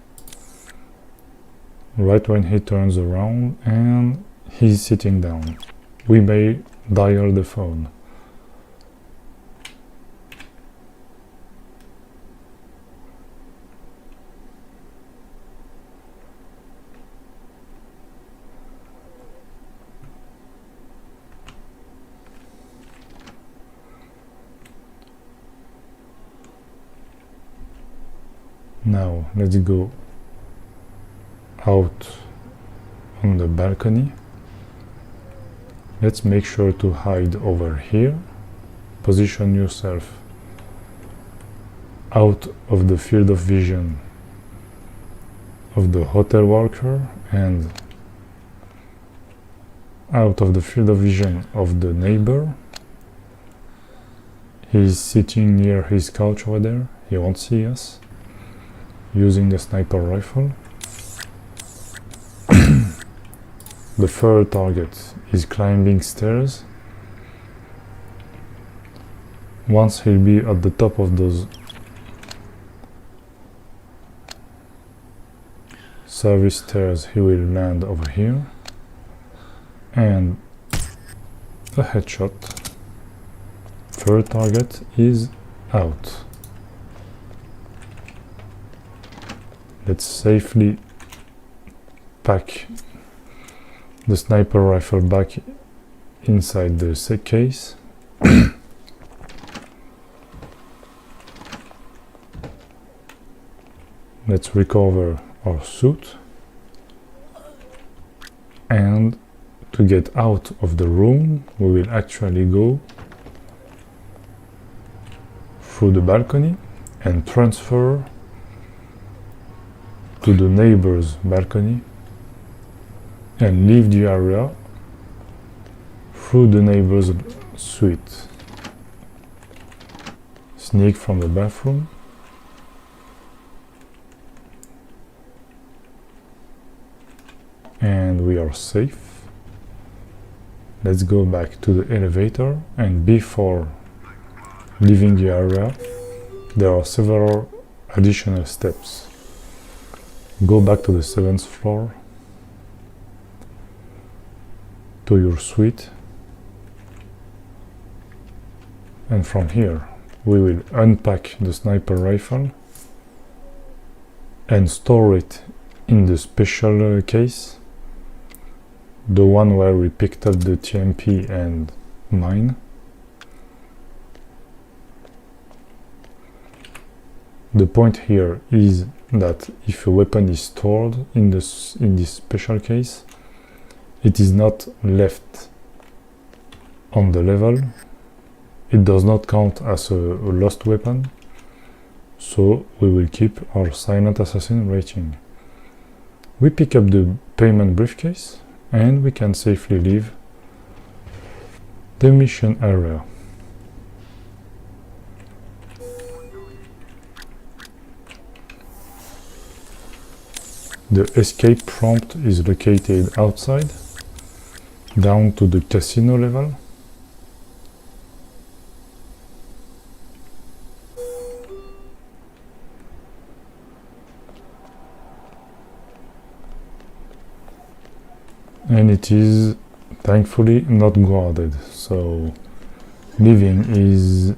Right when he turns around and he's sitting down, we may dial the phone. Now let's go out on the balcony. Let's make sure to hide over here. Position yourself out of the field of vision of the hotel worker and out of the field of vision of the neighbor. He's sitting near his couch over there. He won't see us. Using the sniper rifle. The third target is climbing stairs. Once he'll be at the top of those service stairs, he will land over here. And a headshot. Third target is out. Let's safely pack the sniper rifle back inside the case. Let's recover our suit. And to get out of the room, we will actually go through the balcony and transfer to the neighbor's balcony and leave the area through the neighbor's suite. Sneak from the bathroom. And we are safe. Let's go back to the elevator, and before leaving the area, there are several additional steps. Go back to the 7th floor, to your suite, and from here we will unpack the sniper rifle and store it in the special case, the one where we picked up the TMP and mine. The point here is that if a weapon is stored in this special case, it is not left on the level. It does not count as a lost weapon, so we will keep our silent assassin rating. We pick up the payment briefcase and we can safely leave the mission area. The escape prompt is located outside, down to the casino level. And it is thankfully not guarded, so leaving is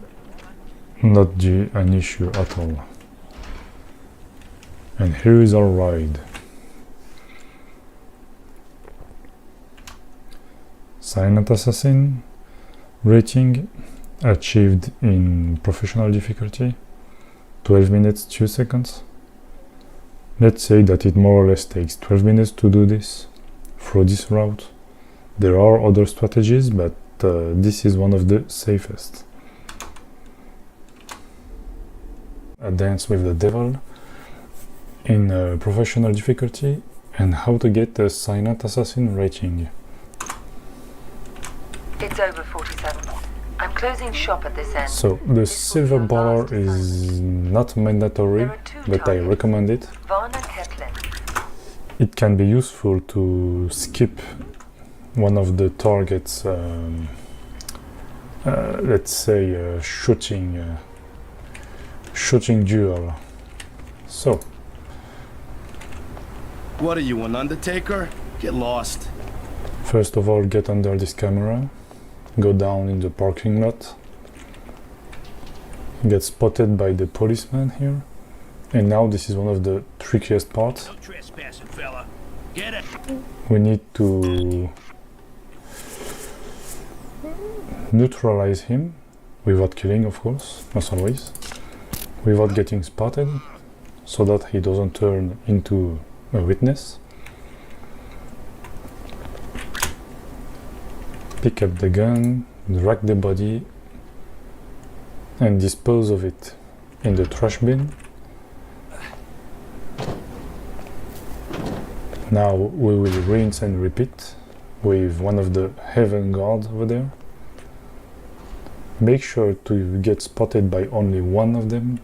not an issue at all. And here is our ride. Silent Assassin rating achieved in professional difficulty 12 minutes 2 seconds. Let's say that it more or less takes 12 minutes to do this through this route. There are other strategies, but this is one of the safest. A Dance with the Devil in professional difficulty, and how to get a Silent Assassin rating. It's over 47. I'm closing shop at this end. So the silver bar is not mandatory, but I recommend it. Vaughn and Ketlin. It can be useful to skip one of the targets, let's say shooting duel. So, what are you, an undertaker? Get lost. First of all, get under this camera, go down in the parking lot, get spotted by the policeman here, and now this is one of the trickiest parts. No trespassing, fella. Get it. We need to neutralize him without killing, of course, as always, without getting spotted, so that he doesn't turn into a witness. Pick up the gun, drag the body, and dispose of it in the trash bin. Now we will rinse and repeat with one of the heaven guards over there. Make sure to get spotted by only one of them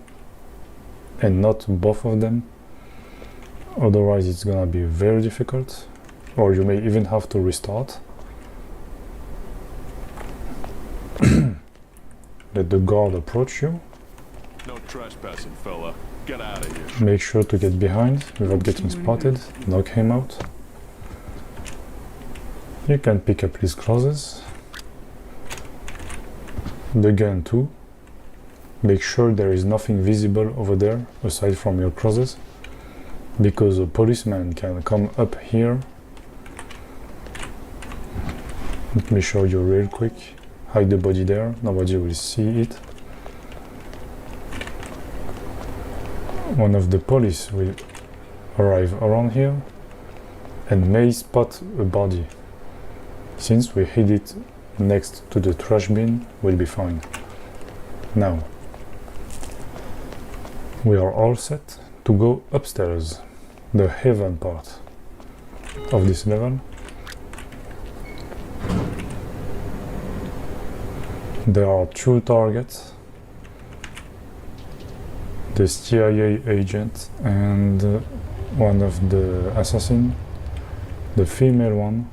and not both of them, otherwise it's gonna be very difficult, or you may even have to restart. Let the guard approach you. No trespassing, fella. Get out of here. Make sure to get behind without getting spotted. Knock him out. You can pick up his clothes. The gun too. Make sure there is nothing visible over there aside from your clothes, because a policeman can come up here. Let me show you real quick. Hide the body there, nobody will see it. One of the police will arrive around here and may spot a body. Since we hid it next to the trash bin, we'll be fine. Now, we are all set to go upstairs, the heaven part of this level. There are two targets, the CIA agent and one of the assassin, the female one.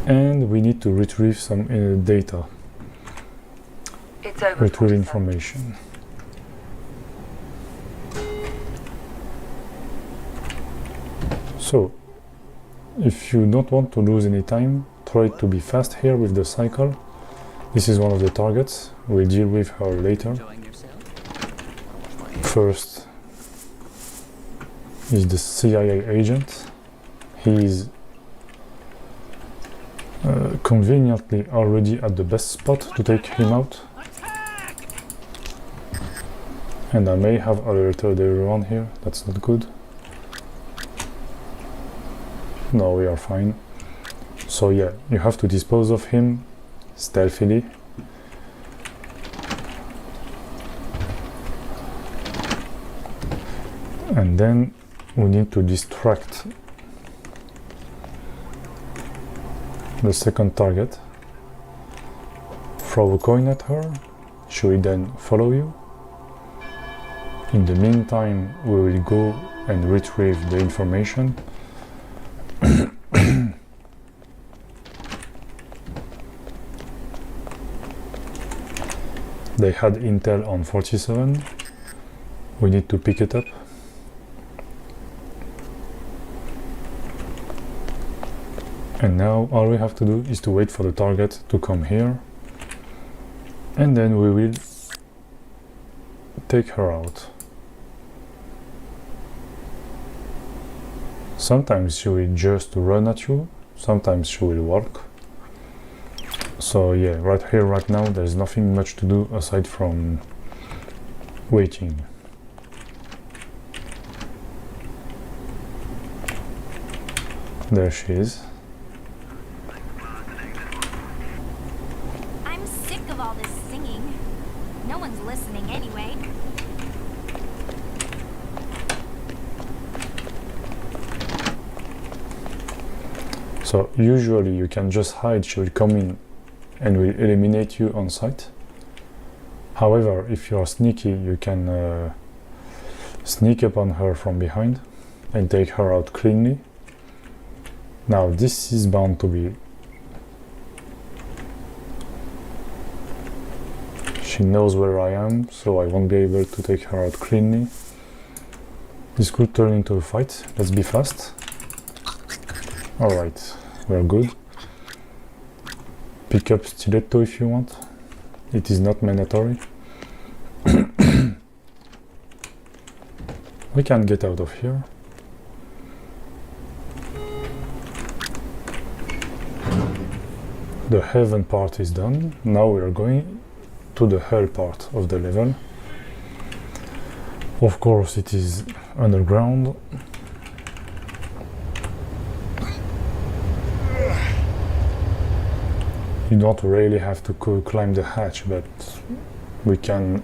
And we need to retrieve some data, It's over retrieve 47. information. So, if you don't want to lose any time, try to be fast here with the cycle. This is one of the targets. We'll deal with her later. First is the CIA agent. He is conveniently already at the best spot to take him out. And I may have alerted everyone here. That's not good. No, we are fine. So yeah, you have to dispose of him stealthily. And then we need to distract the second target. Throw a coin at her. She will then follow you. In the meantime, we will go and retrieve the information. They had intel on 47. We need to pick it up. And now all we have to do is to wait for the target to come here. And then we will take her out. Sometimes she will just run at you, sometimes she will walk. So yeah, right here, right now, there's nothing much to do aside from waiting. There she is. I'm sick of all this singing. No one's listening anyway. So usually you can just hide, she will come in and will eliminate you on sight. However, if you are sneaky, you can sneak up on her from behind and take her out cleanly. Now this is bound to be... She knows where I am, so I won't be able to take her out cleanly. This could turn into a fight. Let's be fast. Alright, we're good. Pick up stiletto if you want. It is not mandatory. We can get out of here. The heaven part is done. Now we are going to the hell part of the level. Of course it is underground. You don't really have to climb the hatch, but we can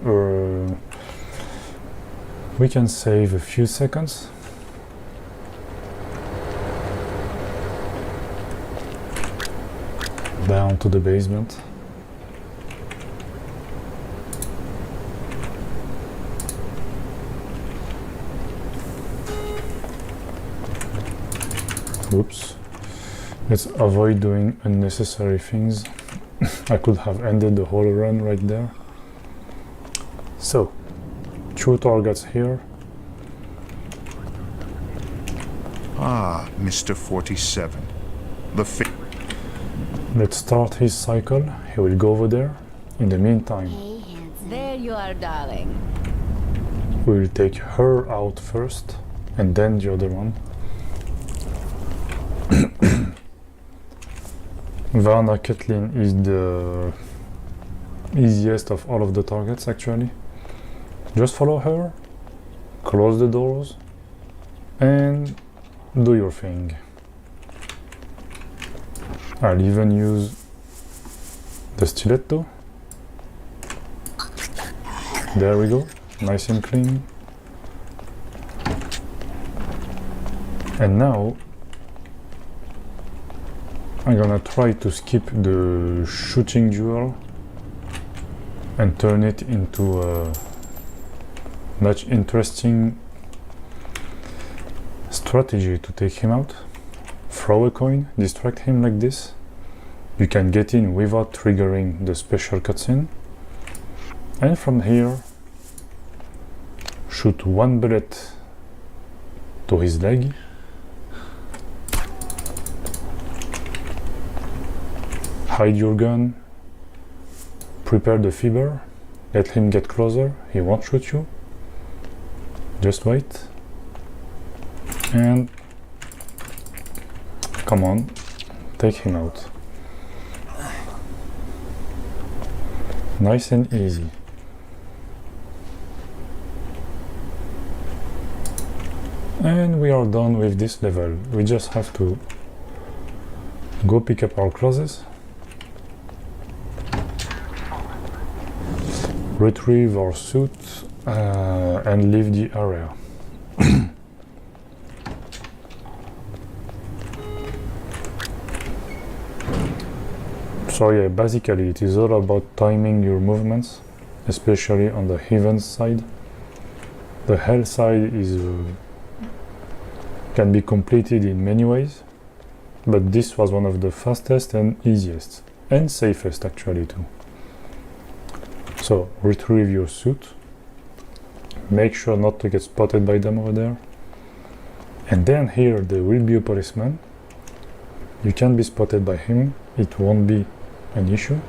save a few seconds. Down to the basement. Oops. Let's avoid doing unnecessary things. I could have ended the whole run right there. So, 2 targets here. Ah, Mr. 47. Let's start his cycle. He will go over there. In the meantime, There you are, darling. we will take her out first and then the other one. Varna Ketlin is the easiest of all of the targets actually. Just follow her, close the doors, and do your thing. I'll even use the stiletto. There we go, nice and clean. And now I'm gonna try to skip the shooting duel and turn it into a much interesting strategy to take him out. Throw a coin, distract him like this. You can get in without triggering the special cutscene. And from here, shoot 1 bullet to his leg. Hide your gun. Prepare the fever. Let him get closer. He won't shoot you. Just wait. And come on, take him out. Nice and easy. And we are done with this level. We just have to go pick up our clothes, retrieve our suit, and leave the area. So yeah, basically it is all about timing your movements, especially on the heaven side. The hell side is can be completed in many ways, but this was one of the fastest and easiest, and safest actually too. So retrieve your suit, make sure not to get spotted by them over there, and then here there will be a policeman. You can be spotted by him, it won't be an issue.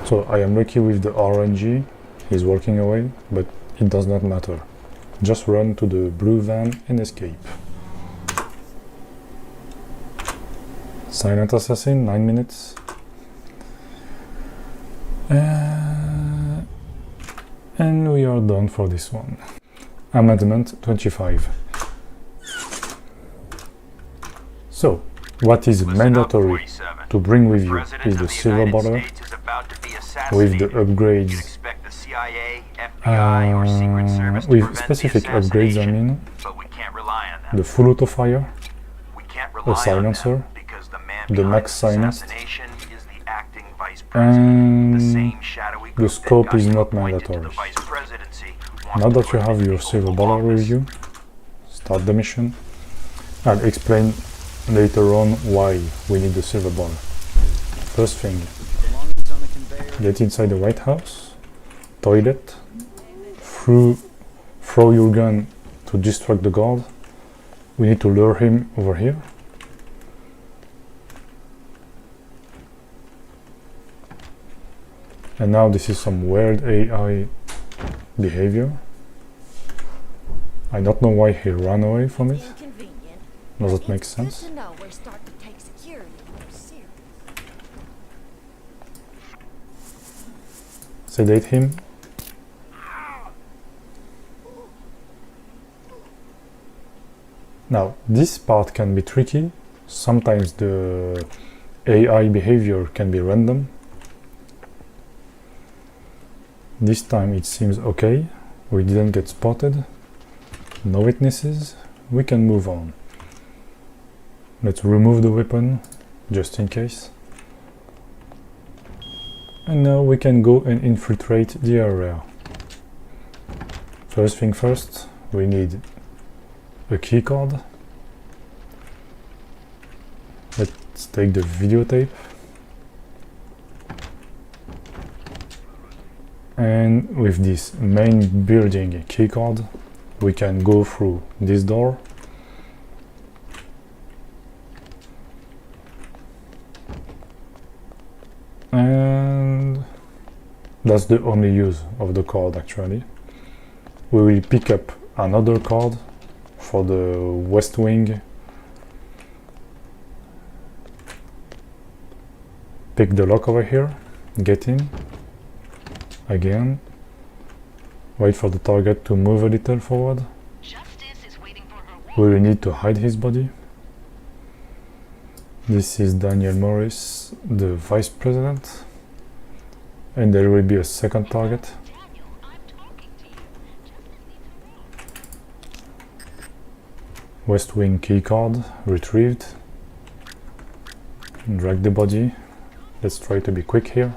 So I am lucky with the RNG, he's walking away, but it does not matter. Just run to the blue van and escape. Silent Assassin, 9 minutes. And we are done for this one. Amendment 25. So, what is mandatory to bring with you is the silver baller with the upgrades, with specific upgrades, I mean, the full auto fire, a silencer, the max silence, and the scope is not mandatory. Now that you have your silver baller with you, start the mission. I'll explain later on why we need the silver baller. First thing, get inside the White House, toilet, throw your gun to distract the guard. We need to lure him over here. And now this is some weird AI behavior. I don't know why he ran away from it. Does it make sense? Sedate him. Now, this part can be tricky. Sometimes the AI behavior can be random. This time it seems okay. We didn't get spotted. No witnesses. We can move on. Let's remove the weapon, just in case. And now we can go and infiltrate the area. First thing first, we need a keycard. Let's take the videotape. And with this main building keycard, we can go through this door. And that's the only use of the card actually. We will pick up another card for the West Wing. Pick the lock over here, get in. Again, wait for the target to move a little forward. We will need to hide his body. This is Daniel Morris, the Vice President, and there will be a second target. West Wing keycard retrieved. Drag the body. Let's try to be quick here.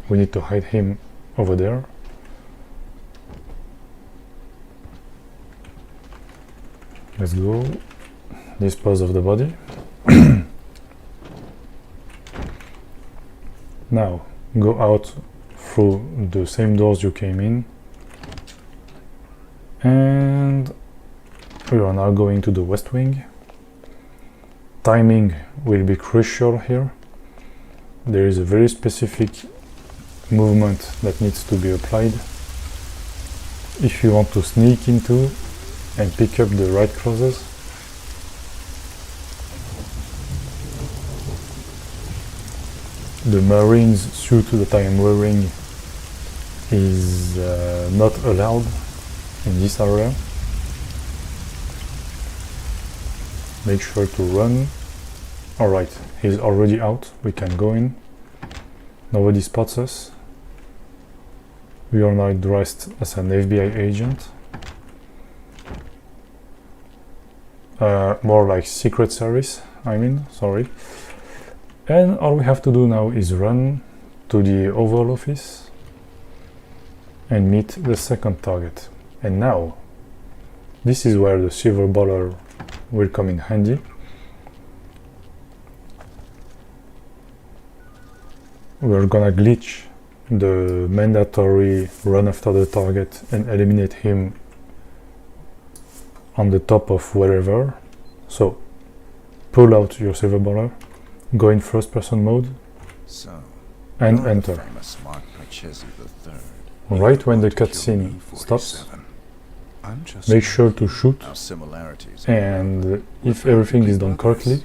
We need to hide him over there. Let's go. Dispose of the body. Now go out through the same doors you came in, and we are now going to the West Wing. Timing will be crucial here. There is a very specific movement that needs to be applied if you want to sneak into and pick up the right closes. The Marines suit that I am wearing is not allowed in this area. Make sure to run. Alright, he's already out, we can go in. Nobody spots us. We are now dressed as an FBI agent. More like Secret Service, sorry. And all we have to do now is run to the Oval Office and meet the second target. And now, this is where the silver baller will come in handy. We're gonna glitch the mandatory run after the target and eliminate him on the top of wherever. So, pull out your silver baller, go in first person mode, and enter. Smart Pachesi III. right when the cutscene stops, make sure to shoot, and if everything is done correctly,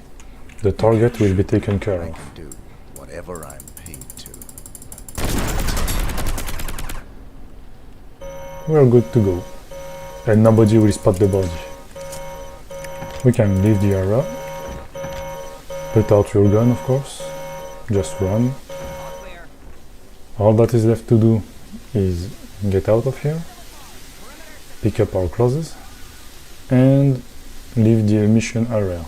the target will be taken care of. Whatever I'm paid to. We're good to go, and nobody will spot the body. We can leave the area, put out your gun of course, just run. All that is left to do is get out of here, pick up our clothes, and leave the mission area.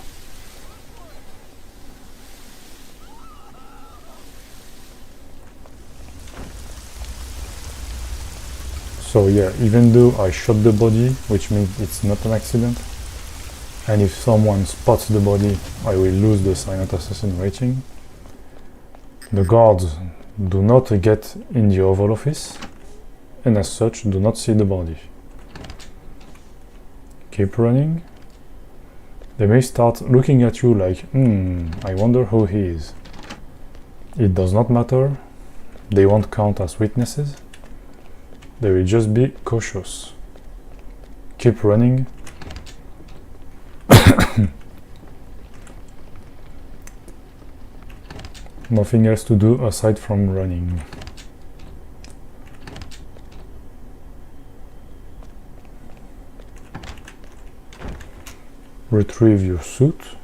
So yeah, even though I shot the body, which means it's not an accident, and if someone spots the body, I will lose the silent assassin rating. The guards do not get in the Oval Office, and as such do not see the body. Keep running. They may start looking at you like, I wonder who he is. It does not matter, they won't count as witnesses, they will just be cautious. Keep running. Nothing else to do aside from running. Retrieve your suit.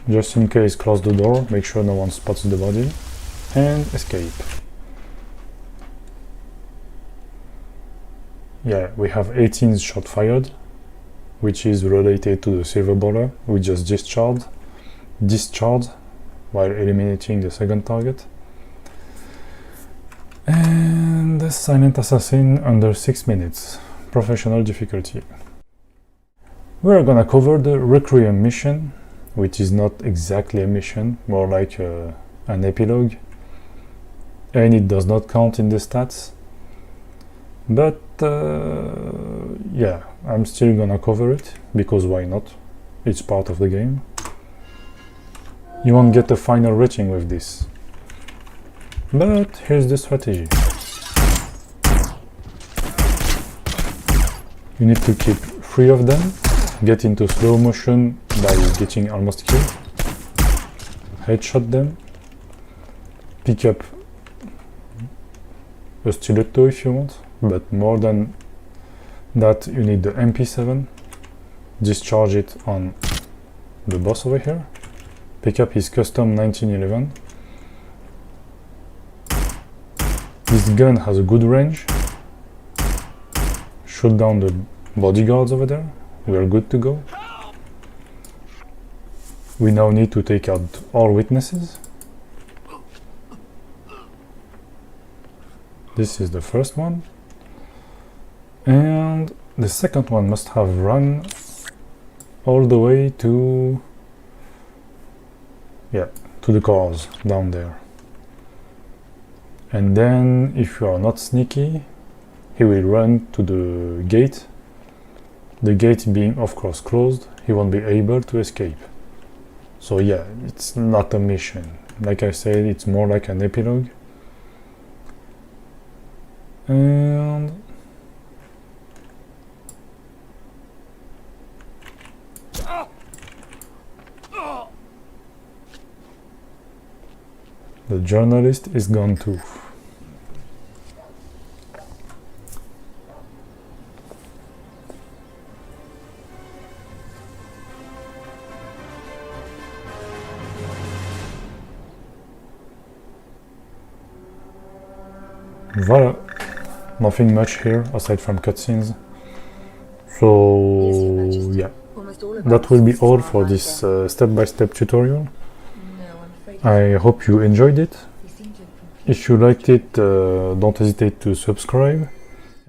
Just in case, close the door, make sure no one spots the body, and escape. Yeah, we have 18 shot fired, which is related to the silver baller we just discharged while eliminating the second target. And the silent assassin under 6 minutes, professional difficulty. We're gonna cover the Requiem mission, which is not exactly a mission, more like an epilogue, and it does not count in the stats. But yeah, I'm still gonna cover it, because why not? It's part of the game. You won't get a final rating with this. But here's the strategy. You need to keep 3 of them, get into slow motion by getting almost killed, headshot them, pick up a stiletto if you want, but more than that you need the MP7, discharge it on the boss over here, pick up his custom 1911. This gun has a good range, shoot down the bodyguards over there, we are good to go. We now need to take out all witnesses. This is the first one. And the second one must have run all the way to, yeah, to the cars down there. And then, if you are not sneaky, he will run to the gate. The gate being of course closed, he won't be able to escape. So yeah, it's not a mission. Like I said, it's more like an epilogue. And the journalist is gone too. Voilà, nothing much here aside from cutscenes. So yeah, that will be all for this step-by-step tutorial. I hope you enjoyed it. If you liked it, don't hesitate to subscribe.